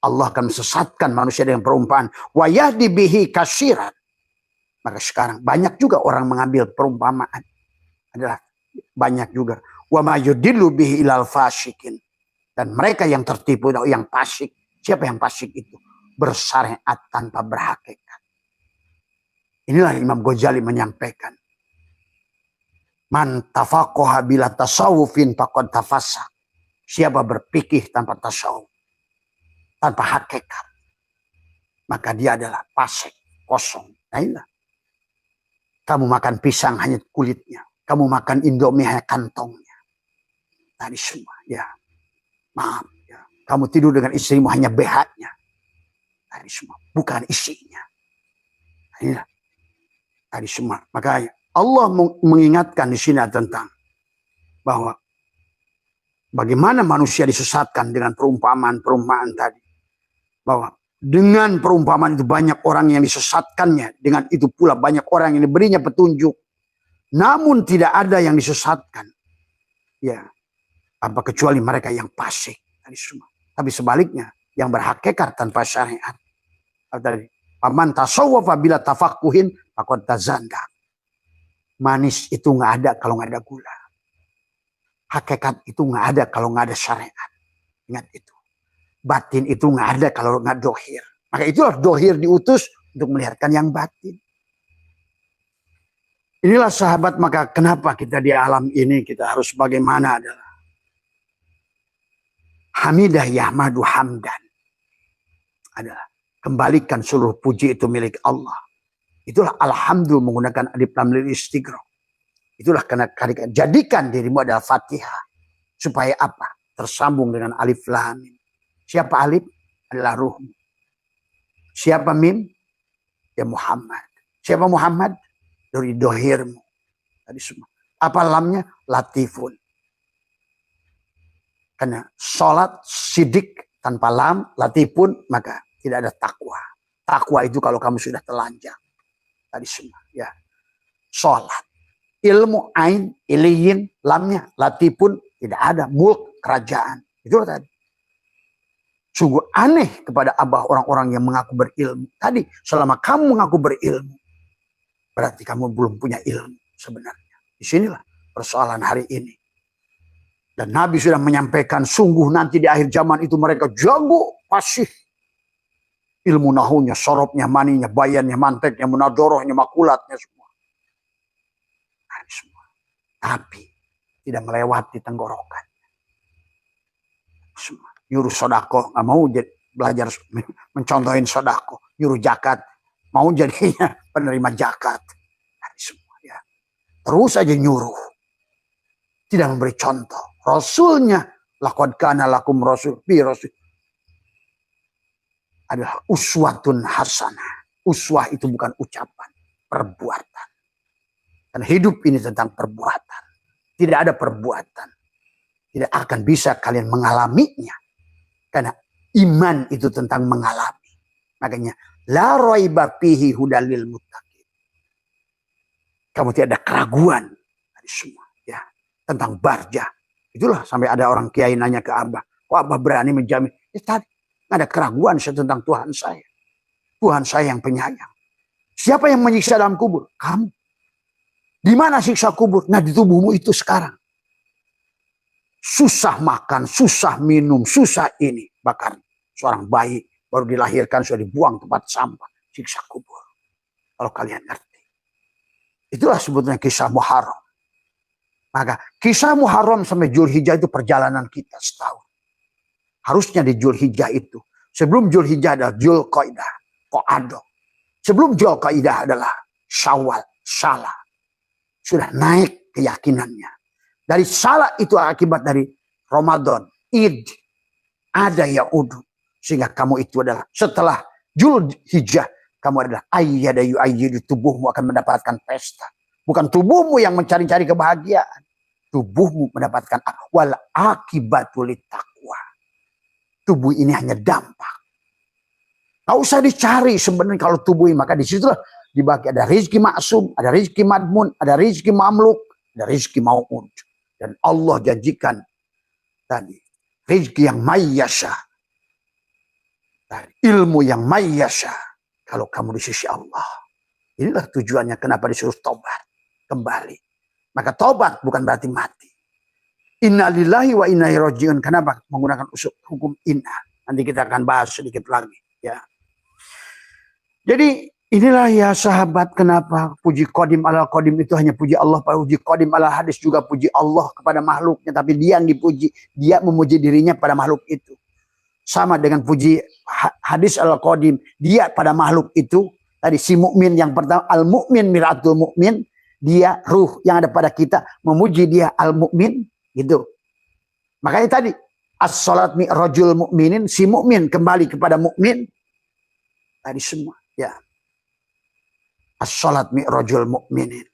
Speaker 1: Allah akan mesesatkan manusia dengan perumpamaan. Wa yahdi bihi kasiran. Maka sekarang banyak juga orang mengambil perumpamaan. Adalah banyak juga. Wa ma yudillu bihi ilal fasikin. Dan mereka yang tertipu, yang fasik. Siapa yang fasik itu? Bersyariat tanpa berhakikat. Inilah Imam Ghazali menyampaikan. Man tafaqaha bila tasawufin faqad tafassa. Siapa berpikir tanpa tasawuf, tanpa hakikat, maka dia adalah fasik, kosong. Nah inilah. Kamu makan pisang hanya kulitnya. Kamu makan indomie hanya kantongnya. Tadi semua, ya. Maaf, ya. Kamu tidur dengan istrimu hanya BH-nya. Tadi semua, bukan isinya. Nah, inilah. Tadi semua. Makanya Allah mengingatkan di sini tentang bahwa bagaimana manusia disesatkan dengan perumpamaan-perumpamaan tadi. Bahwa dengan perumpamaan itu banyak orang yang disesatkannya. Dengan itu pula banyak orang yang diberinya petunjuk. Namun tidak ada yang disesatkan. Ya. Apa kecuali mereka yang fasik. Tadi semua. Tapi sebaliknya. Yang berhakikat tanpa syariat. Tadi. Paman tasawwafa bila tafaqquhin faqad tazanda. Manis itu nggak ada kalau nggak ada gula. Hakikat itu nggak ada kalau nggak ada syariat. Ingat itu. Batin itu nggak ada kalau nggak dohir. Maka itulah dohir diutus untuk melihatkan yang batin. Inilah sahabat, maka kenapa kita di alam ini kita harus bagaimana adalah hamidah yahmadu hamdan. Adalah kembalikan seluruh puji itu milik Allah. Itulah alhamdulillah menggunakan alif lam lil istighraq. Itulah karena jadikan dirimu adalah Fatihah. Supaya apa? Tersambung dengan alif lam. Siapa alif? Adalah ruhmu. Siapa mim? Ya Muhammad. Siapa Muhammad? Dari dohirmu. Tadi semua. Apa lamnya? Latifun. Karena sholat sidik tanpa lam, latifun, maka tidak ada takwa. Takwa itu kalau kamu sudah telanjang. Tadi semua. Ya. Sholat. Ilmu ain, iliyin, lamnya, latifun, tidak ada. Mulk, kerajaan. Itu tadi. Sungguh aneh kepada abah orang-orang yang mengaku berilmu. Tadi, selama kamu mengaku berilmu, berarti kamu belum punya ilmu sebenarnya. Disinilah persoalan hari ini. Dan Nabi sudah menyampaikan, sungguh nanti di akhir zaman itu mereka jago, fasih. Ilmu nahunya, sorobnya, maninya, bayannya, manteknya, munadorohnya, makulatnya semua. Nah, semua. Tapi tidak melewati tenggorokan. Semua. Nyuruh sodako, nggak mau belajar mencontohin sodako. Nyuruh zakat, mau jadinya penerima zakat. Nah, semua ya. Terus aja nyuruh. Tidak memberi contoh. Rasulnya, laqad kana lakum rasul bi rasul. Adalah uswatun hasanah. Uswah itu bukan ucapan, perbuatan. Dan hidup ini tentang perbuatan. Tidak ada perbuatan. Tidak akan bisa kalian mengalaminya. Karena iman itu tentang mengalami. Makanya, la raiba fihi hudalil muttaqin. Kamu tidak ada keraguan dari semua. Ya, tentang barjah. Itulah sampai ada orang kiai nanya ke Abah. Kok Abah berani menjamin? Tadi. Nggak ada keraguan tentang Tuhan saya. Tuhan saya yang penyayang. Siapa yang menyiksa dalam kubur? Kamu. Di mana siksa kubur? Nah, di tubuhmu itu sekarang. Susah makan, susah minum, susah ini. Bahkan seorang bayi baru dilahirkan sudah dibuang tempat sampah. Siksa kubur. Kalau kalian ngerti. Itulah sebetulnya kisah Muharram. Maka kisah Muharram sampai Zulhijjah itu perjalanan kita setahun. Harusnya di Zulhijjah itu. Sebelum Zulhijjah adalah Zulqaidah, Qo'adoh. Sebelum Zulqaidah adalah Syawal, Salah. Sudah naik keyakinannya. Dari Salah itu akibat dari Ramadan, Id, ada ya'udu. Sehingga kamu itu adalah setelah Zulhijjah, kamu adalah ayyadayu ayyidu, tubuhmu akan mendapatkan pesta. Bukan tubuhmu yang mencari-cari kebahagiaan. Tubuhmu mendapatkan wal akibatul taqwa. Tubuh ini hanya dampak. Gak usah dicari sebenarnya kalau tubuh ini. Maka disitulah dibagi. Ada rizki maksum, ada rizki madmun, ada rizki mamluk, ada rizki mau'ud. Dan Allah janjikan tadi rizki yang mayyasha. Ilmu yang mayyasha. Kalau kamu di sisi Allah. Inilah tujuannya kenapa disuruh tobat. Kembali. Maka tobat bukan berarti mati. Inna lillahi wa inna ilaihi raji'un. Kenapa menggunakan hukum inna? Nanti kita akan bahas sedikit lagi. Ya. Jadi inilah ya sahabat kenapa puji qadim ala qadim itu hanya puji Allah. Puji qadim ala hadis juga puji Allah kepada makhluknya. Tapi dia yang dipuji. Dia memuji dirinya pada makhluk itu. Sama dengan puji hadis ala qadim. Dia pada makhluk itu. Tadi si mukmin yang pertama. Al-mu'min miratul mu'min. Dia ruh yang ada pada kita. Memuji dia al-mu'min. Gitu. Makanya tadi as-salat mi'rajul mu'minin, si mukmin kembali kepada mukmin. Tadi semua, ya. As-salat mi'rajul mu'minin.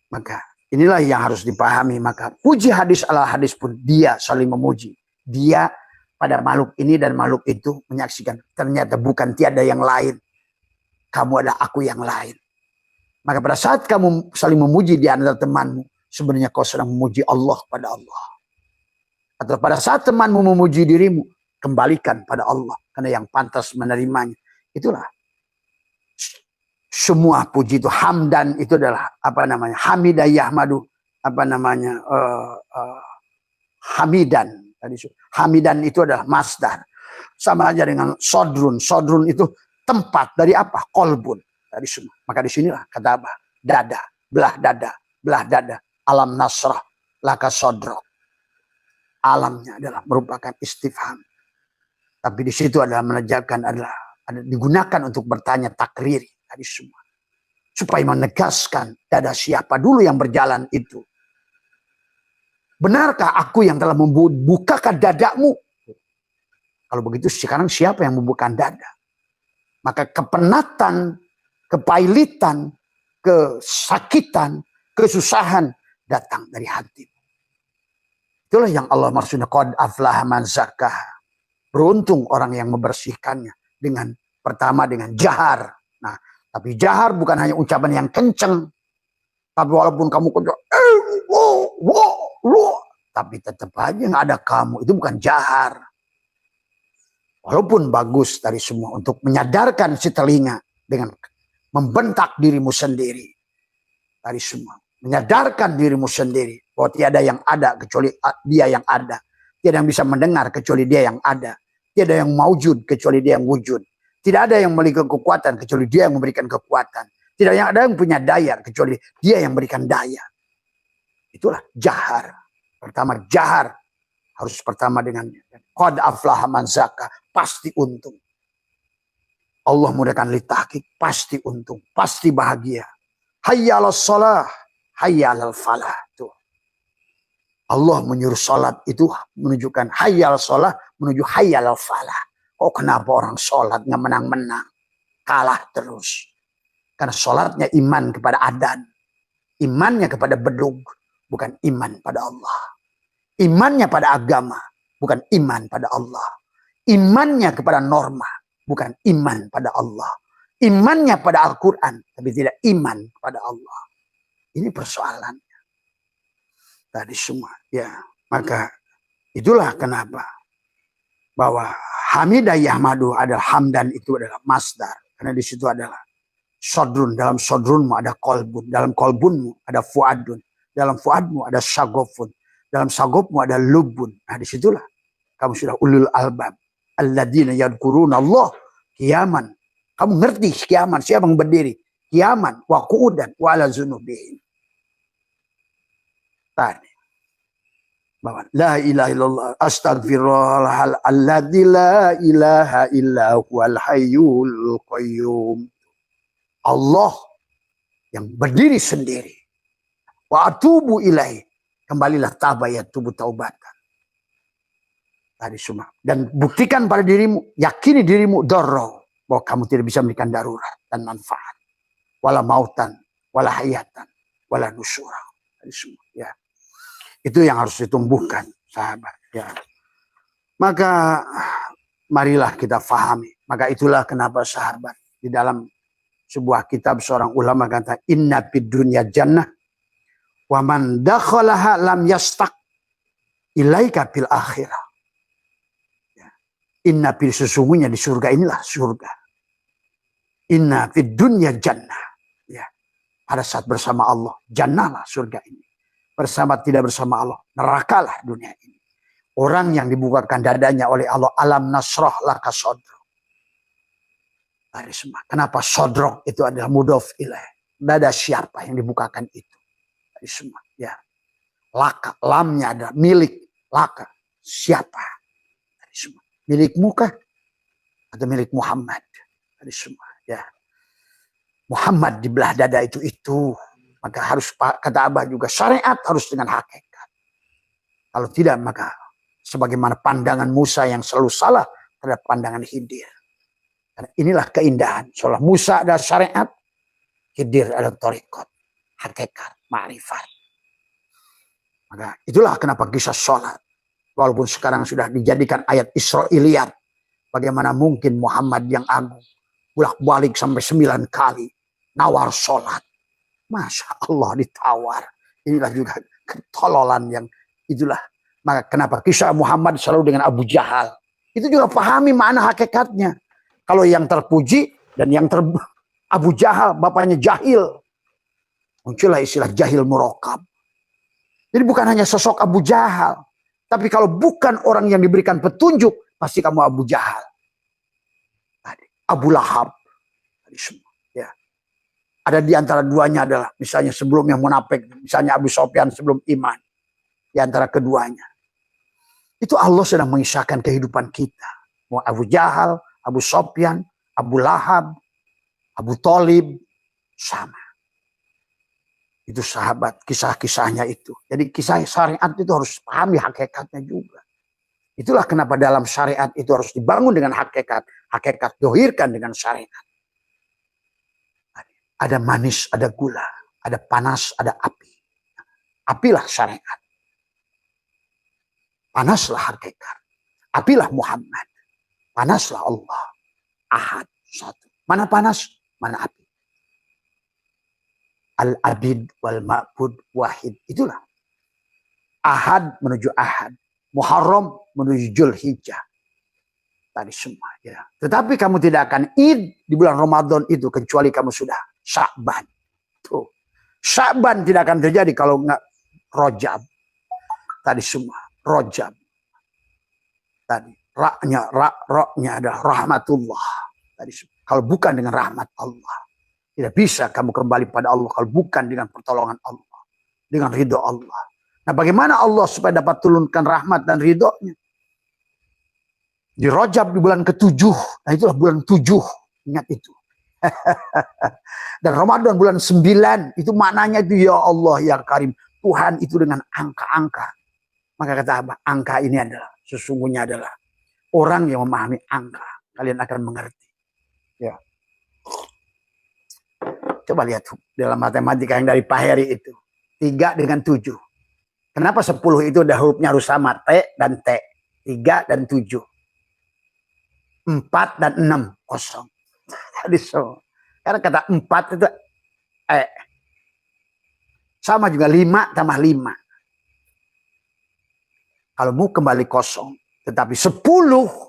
Speaker 1: Maka inilah yang harus dipahami. Maka puji hadis ala hadis pun dia saling memuji. Dia pada makhluk ini dan makhluk itu menyaksikan ternyata bukan tiada yang lain. Kamu adalah aku yang lain. Maka pada saat kamu saling memuji di antara temanmu, sebenarnya kau sedang memuji Allah pada Allah. Atau pada saat temanmu memuji dirimu, kembalikan pada Allah. Karena yang pantas menerimanya. Itulah. Semua puji itu. Hamdan itu adalah apa namanya. Hamidah yahmadu. Apa namanya. Hamidan. Hamidan itu adalah masdar. Sama aja dengan sodrun. Sodrun itu tempat dari apa? Kolbun. Dari semua. Maka disinilah kata apa? Dada. Belah dada. Belah dada. Alam nasrah laka sodrok. Alamnya adalah merupakan istifham. Tapi di situ adalah menegakkan digunakan untuk bertanya takriri tadi semua. Supaya menegaskan dada siapa dulu yang berjalan itu. Benarkah aku yang telah membukakan dadamu? Kalau begitu sekarang siapa yang membuka dada? Maka kepenatan, kepailitan, kesakitan, kesusahan datang dari hati. Itulah yang Allah maksudnya qad aflaha man zakkaha. Beruntung orang yang membersihkannya dengan pertama dengan jahar. Nah, tapi jahar bukan hanya ucapan yang kenceng. Tapi walaupun kamu kenceng, tapi tetap aja nggak ada kamu. Itu bukan jahar. Walaupun bagus dari semua untuk menyadarkan si telinga dengan membentak dirimu sendiri. Dari semua. Menyadarkan dirimu sendiri bahwa tiada yang ada kecuali dia yang ada. Tiada yang bisa mendengar kecuali dia yang ada. Tiada yang maujud kecuali dia yang wujud. Tidak ada yang memiliki kekuatan kecuali dia yang memberikan kekuatan. Tidak ada yang punya daya kecuali dia yang memberikan daya. Itulah jahar. Pertama jahar harus pertama dengan qad aflaha man zakkaha, pasti untung. Allah mudahkan litahqiq, pasti untung, pasti bahagia. Hayya 'alas shalah. Hayya 'alal falah. Tuh. Allah menyuruh salat itu menunjukkan hayya 'alas shalah menuju hayya 'alal falah. Oh kenapa orang salat nggak menang-menang? Kalah terus. Karena salatnya iman kepada adan. Imannya kepada bedug. Bukan iman pada Allah. Imannya pada agama. Bukan iman pada Allah. Imannya kepada norma. Bukan iman pada Allah. Imannya pada Al-Quran. Tapi tidak iman pada Allah. Ini persoalannya. Tadi semua. Ya. Maka itulah kenapa. Bahwa hamidah yahmadu adalah hamdan itu adalah masdar. Karena di situ adalah Sodrun, dalam sodrunmu ada kolbun, dalam kolbunmu ada fuadun, dalam fuadmu ada syagofun, dalam syagofmu ada lubun. Nah disitulah kamu sudah ulul albab. Alladzina yadkuruna Allah kiaman. Kamu ngerti kiaman, siapa yang berdiri? Kiaman, wa qu'udan, wa ala zunubihim. Tadi. La ilaha illallah, astagfirullah, alladzi la ilaha illa huwal hayyul qayyum. Allah yang berdiri sendiri. Wa atubu ilaih. Kembalilah tabayat tubuh taubatan. Tadi semua. Dan buktikan pada dirimu, yakini dirimu dorro, bahwa kamu tidak bisa memberikan darurat dan manfaat. Wala mautan, wala hayatan, wala nusura. Tadi semua. Ya. Itu yang harus ditumbuhkan, sahabat. Ya. Maka marilah kita fahami. Maka itulah kenapa sahabat di dalam sebuah kitab seorang ulama kata inna fid dunya jannah wa man dakhalaha lam yastaq ilaika fil akhirah. Ya. Inna fil sesungguhnya di surga inilah surga. Inna fid dunya jannah. Ya. Pada saat bersama Allah, jannahlah surga ini. Bersama tidak bersama Allah, nerakalah dunia ini. Orang yang dibukakan dadanya oleh Allah, alam nasrah laka sodro. Kenapa sodro itu adalah mudhof ilaih. Dada siapa yang dibukakan itu? Dari semua. Ya. Laka, lamnya adalah milik. Laka, siapa? Dari semua. Milikmu kah? Atau milik Muhammad? Dari semua. Ya. Muhammad di belah dada itu. Maka harus, kata Abah juga, syariat harus dengan hakikat. Kalau tidak, maka sebagaimana pandangan Musa yang selalu salah terhadap pandangan Khidir. Karena inilah keindahan. Soalnya Musa ada syariat, Khidir ada thariqat, hakikat, ma'rifat. Maka itulah kenapa kisah sholat. Walaupun sekarang sudah dijadikan ayat Israiliyat. Bagaimana mungkin Muhammad yang agung bolak-balik sampai 9 kali nawar sholat. Masya Allah ditawar. Inilah juga ketololan yang itulah. Maka kenapa kisah Muhammad selalu dengan Abu Jahal. Itu juga pahami makna hakikatnya. Kalau yang terpuji dan yang Abu Jahal, bapaknya jahil. Muncullah istilah jahil murokab. Jadi bukan hanya sosok Abu Jahal. Tapi kalau bukan orang yang diberikan petunjuk, pasti kamu Abu Jahal. Abu Lahab. Ya. Ada di antara duanya adalah misalnya sebelum yang munafik, misalnya Abu Sofyan sebelum iman. Di antara keduanya. Itu Allah sedang mengisahkan kehidupan kita. Mau Abu Jahal, Abu Sofyan, Abu Lahab, Abu Thalib, sama. Itu sahabat, kisah-kisahnya itu. Jadi kisah syariat itu harus pahami hakikatnya juga. Itulah kenapa dalam syariat itu harus dibangun dengan hakikat. Hakikat dohirkan dengan syariat. Ada manis, ada gula. Ada panas, ada api. Apilah syariat. Panaslah hakikat. Apilah Muhammad. Panaslah Allah. Ahad. Satu. Mana panas? Mana api? Al-abid wal-ma'bud wahid. Itulah. Ahad menuju ahad. Muharram menuju Zulhijjah. Tadi semua. Ya. Tetapi kamu tidak akan id di bulan Ramadan itu. Kecuali kamu sudah Sya'ban. Tuh. Sya'ban tidak akan terjadi kalau nggak Rajab. Tadi semua. Rajab. Tadi. Ra'nya adalah rahmatullah. Tadi, kalau bukan dengan rahmat Allah. Tidak bisa kamu kembali pada Allah. Kalau bukan dengan pertolongan Allah. Dengan ridho Allah. Nah bagaimana Allah supaya dapat turunkan rahmat dan ridhonya? Di Rajab di bulan ke-7. Nah itulah bulan 7. Ingat itu. Dan Ramadan bulan 9. Itu maknanya itu ya Allah ya Karim. Tuhan itu dengan angka-angka. Maka kata Abah, angka ini adalah. Sesungguhnya adalah. Orang yang memahami angka, kalian akan mengerti. Ya. Coba lihat dalam matematika yang dari Pak Heri itu. 3 dengan 7. Kenapa 10 itu udah hurufnya harus sama? T dan T. 3 dan 7. 4 dan 6. Kosong. Jadi so. Karena kata 4 itu sama juga 5 tambah 5. Kalau mau kembali kosong. Tetapi 10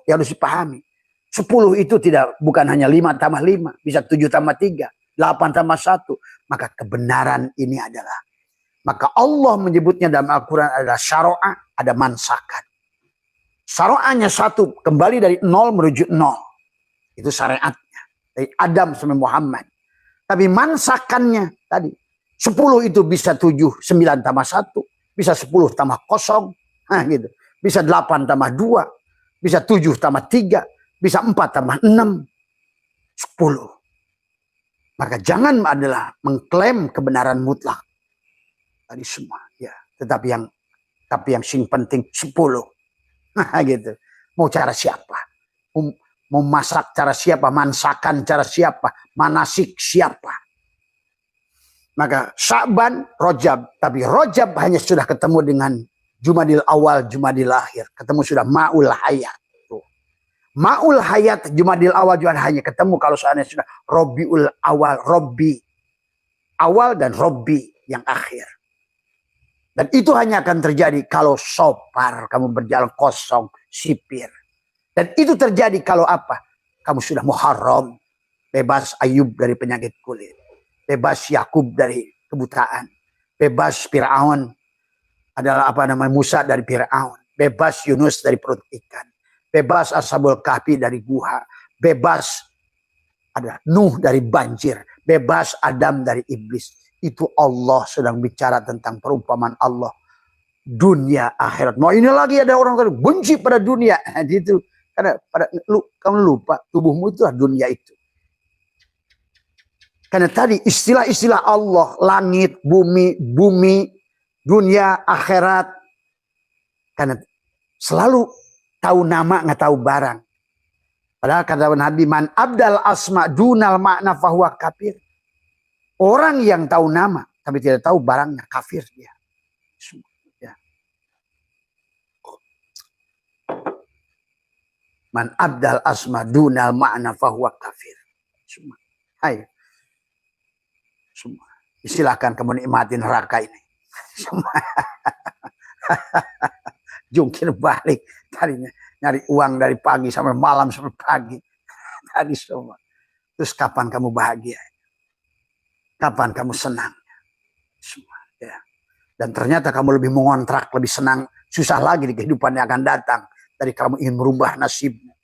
Speaker 1: yang harus dipahami. 10 itu bukan hanya 5 tambah 5. Bisa 7 tambah 3. 8 tambah 1. Maka kebenaran ini adalah. Maka Allah menyebutnya dalam Al-Quran adalah syara'ah, ada mansakan. Syara'ahnya 1, kembali dari 0 menuju 0. Itu syariatnya. Dari Adam sampai Muhammad. Tapi mansakannya tadi. 10 itu bisa 7, 9 tambah 1. Bisa 10 tambah 0. Nah, gitu. Bisa 8 tambah 2. Bisa 7 tambah 3. Bisa 4 tambah 6. 10. Maka jangan adalah mengklaim kebenaran mutlak. Tadi semua. Ya. Tapi yang sing penting 10. Nah, gitu. Mau cara siapa? Mau masak cara siapa? Mansakan cara siapa? Manasik siapa? Maka Sya'ban, Rajab. Tapi Rajab hanya sudah ketemu dengan Jumadil Awal, Jumadil Akhir. Ketemu sudah Ma'ul Hayat. Tuh. Ma'ul Hayat, Jumadil Awal juga hanya ketemu kalau seandainya sudah Robiul Awal, Robbi. Awal dan Robbi yang akhir. Dan itu hanya akan terjadi kalau sopar, kamu berjalan kosong, sipir. Dan itu terjadi kalau apa? Kamu sudah Muharram, bebas Ayub dari penyakit kulit. Bebas Yakub dari kebutaan. Bebas Fir'aun adalah Musa dari Fir'aun. Bebas Yunus dari perut ikan. Bebas Ashabul Kahfi dari guha. Bebas ada Nuh dari banjir. Bebas Adam dari iblis. Itu Allah sedang bicara tentang perumpamaan Allah. Dunia akhirat. Mau ini lagi ada orang yang benci pada dunia. Gitu. Karena kamu lupa tubuhmu itu dunia itu. Karena tadi istilah-istilah Allah, langit, bumi, dunia, akhirat. Karena selalu tahu nama, nggak tahu barang. Padahal kata Nabi, man abdal asma dunal makna fahuwa kafir. Orang yang tahu nama, tapi tidak tahu barangnya, kafir dia. Ya. Man abdal asma dunal makna fahuwa kafir. Semua. Ayo. Semua. Silahkan kamu nikmati neraka ini. Semua. Jungkir balik. Tadinya nyari uang dari pagi sampai malam sampai pagi. Tadi semua. Terus kapan kamu bahagia? Kapan kamu senang? Semua. Ya. Dan ternyata kamu lebih mengontrak, lebih senang, susah lagi di kehidupan yang akan datang. Dari kamu ingin merubah nasibnya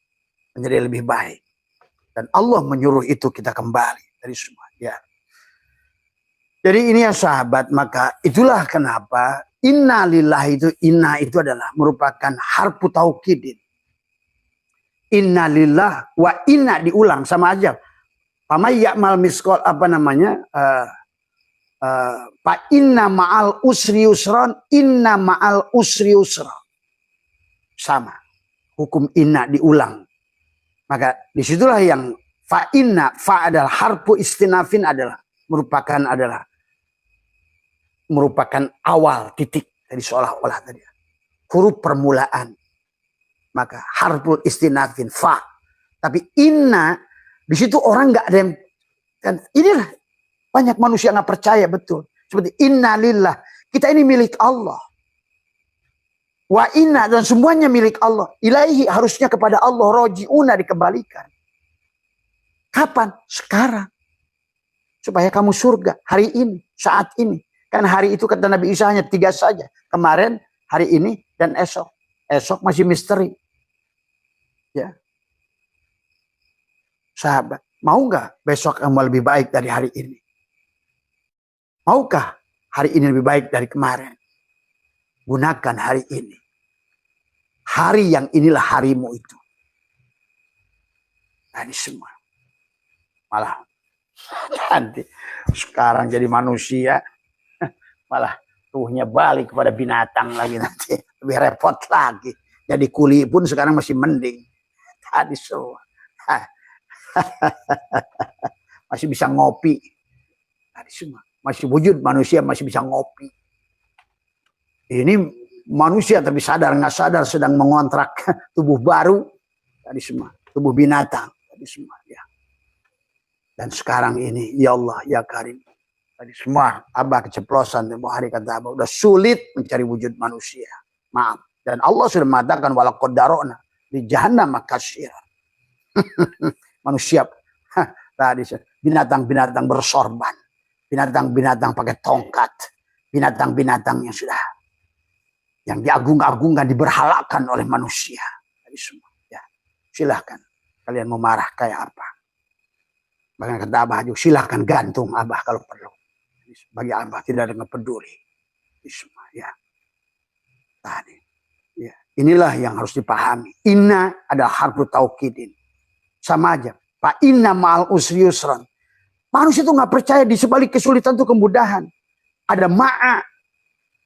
Speaker 1: menjadi lebih baik. Dan Allah menyuruh itu kita kembali dari semua. Ya. Jadi ini ya sahabat, maka itulah kenapa inna lillahi itu adalah merupakan harfu taukidin. Inna lillah wa inna diulang sama aja. Pamay ya'mal miskol fa inna ma'al usri yusron, inna ma'al usri yusron. Sama. Hukum inna diulang. Maka disitulah yang fa inna, fa adalah harfu istinafin adalah merupakan awal titik dari seolah-olah tadi huruf permulaan, maka harful istinafin fa. Tapi inna di situ orang nggak ada yang, kan inilah banyak manusia nggak percaya betul seperti inna lillah, kita ini milik Allah, wa inna dan semuanya milik Allah, ilaihi harusnya kepada Allah, rojiuna dikembalikan. Kapan? Sekarang, supaya kamu surga hari ini, saat ini. Kan hari itu kata Nabi Isa hanya 3 saja. Kemarin, hari ini, dan esok. Esok masih misteri. Ya. Sahabat, mau nggak besok kamu lebih baik dari hari ini? Maukah hari ini lebih baik dari kemarin? Gunakan hari ini. Hari yang inilah harimu itu. Nah, ini semua. Malah nanti sekarang jadi manusia, malah ruhnya balik kepada binatang lagi nanti. Lebih repot lagi. Jadi kuli pun sekarang masih mending. Tadi semua. Masih bisa ngopi. Tadi semua. Masih wujud manusia masih bisa ngopi. Ini manusia tapi sadar nggak sadar sedang mengontrak tubuh baru. Tadi semua. Tubuh binatang. Tadi semua. Ya. Dan sekarang ini, ya Allah, ya Karim. Tadi semua abah keceplosan tempoh hari kata abah udah sulit mencari wujud manusia. Maaf. Dan Allah sudah mengatakan walaqad darona di jahannam katsira. Manusia Tadi binatang-binatang bersorban, binatang-binatang pakai tongkat, binatang-binatang yang sudah yang diagung-agungkan, diberhalakan oleh manusia. Tadi semua. Ya, silahkan kalian mau marah kayak apa. Bahkan kata Abah juga, silahkan gantung Abah kalau perlu. Bagi Abah tidak ada yang peduli. Semua, ya. Tadi. Ya. Inilah yang harus dipahami. Inna adalah harfu taukidin. Sama aja. Fa inna ma'al usri yusran. Manusia itu nggak percaya di sebalik kesulitan itu kemudahan. Ada ma'a.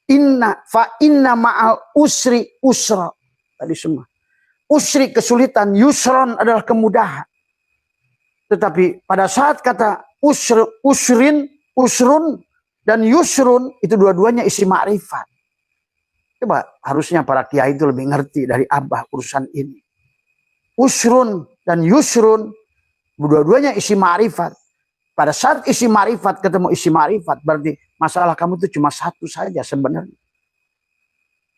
Speaker 1: Inna fa inna ma'al usri usra. Tadi semua. Usri kesulitan, yusron adalah kemudahan. Tetapi pada saat kata usrin, usrun dan yusrun itu dua-duanya isi ma'rifat. Coba harusnya para kiai itu lebih ngerti dari Abah urusan ini. Usrun dan yusrun dua-duanya isi ma'rifat. Pada saat isi ma'rifat ketemu isi ma'rifat berarti masalah kamu itu cuma satu saja sebenarnya.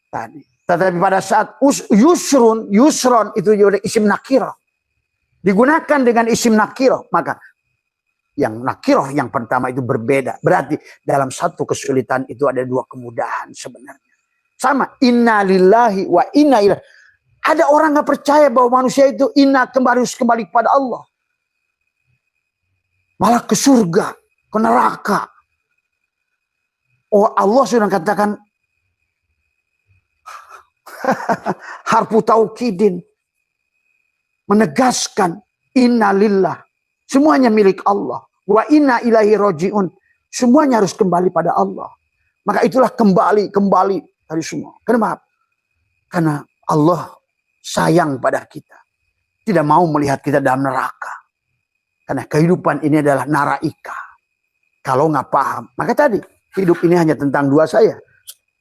Speaker 1: Tadi. Tetapi pada saat yusron itu juga isim nakirah. Digunakan dengan isim nakirah. Maka yang nakirah yang pertama itu berbeda. Berarti dalam satu kesulitan itu ada dua kemudahan sebenarnya. Sama. Inna lillahi wa inna ilaihi. Ada orang gak percaya bahwa manusia itu harus kembali kepada Allah. Malah ke surga, ke neraka. Oh Allah sudah katakan harfu taukidin, menegaskan inna lillah, semuanya milik Allah, wa inna ilaihi rajiun, semuanya harus kembali pada Allah. Maka itulah kembali dari semua. Kenapa? Karena Allah sayang pada kita, tidak mau melihat kita dalam neraka. Karena kehidupan ini adalah naraika. Kalau nggak paham, maka tadi hidup ini hanya tentang dua saya.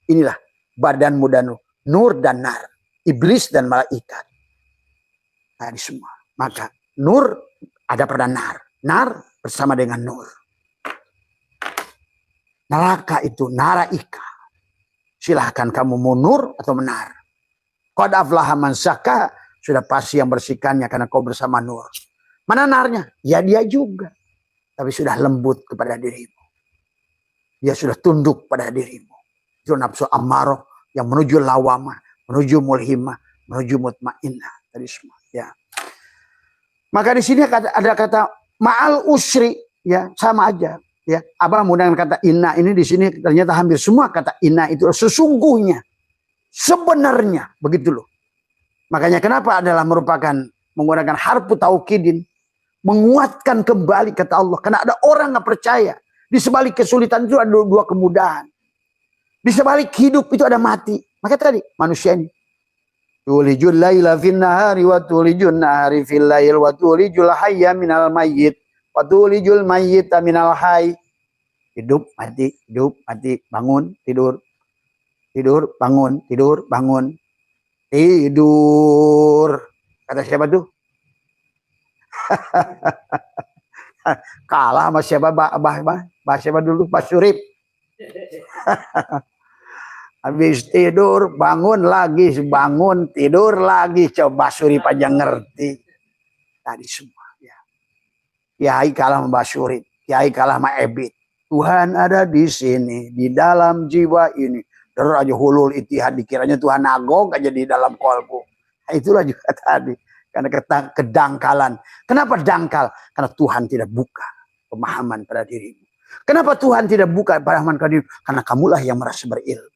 Speaker 1: Inilah badanmu dan nur dan nar, iblis dan malaikat. Tadi semua. Maka nur ada pada nar bersama dengan nur. Neraka itu naraika. Silahkan kamu mau nur atau menar. Qad aflaha man zakka, sudah pasti yang bersihkannya karena kau bersama nur. Mana narnya? Ya dia juga. Tapi sudah lembut kepada dirimu. Dia sudah tunduk pada dirimu. Itu nafsu ammaroh yang menuju lawamah, menuju mulhimah, menuju mutmainnah. Tadi semua. Ya. Maka di sini ada kata ma'al usri, ya sama aja. Ya, Abah menggunakan kata inna ini di sini ternyata hampir semua kata inna itu sesungguhnya, sebenarnya, begitu loh. Makanya kenapa adalah merupakan menggunakan harfu taukidin, menguatkan kembali kata Allah. Karena ada orang nggak percaya di sebalik kesulitan itu ada dua kemudahan. Di sebalik hidup itu ada mati. Maka tadi manusia ini tulijul laila fin nahari wa tulijun nahari fil lail wa tulijul hayya minal mayyit wa tulijul mayyita minal hayy. Hidup mati, bangun, tidur, bangun, tidur, bangun, tidur. Kata siapa tuh? Kalah sama siapa? Siapa dulu? Pak Surip. Habis tidur, bangun lagi, bangun, tidur lagi. Coba Surip aja ngerti. Tadi semua. Ya. Kiai kalah sama Surip. Kiai kalah sama Ebit. Tuhan ada di sini, di dalam jiwa ini. Terus aja hulul itihad, dikiranya Tuhan agong aja di dalam kolbu. Nah, itulah juga tadi. Karena kedangkalan. Kenapa dangkal? Karena Tuhan tidak buka pemahaman pada dirimu. Kenapa Tuhan tidak buka pemahaman pada dirimu? Karena kamulah yang merasa berilmu.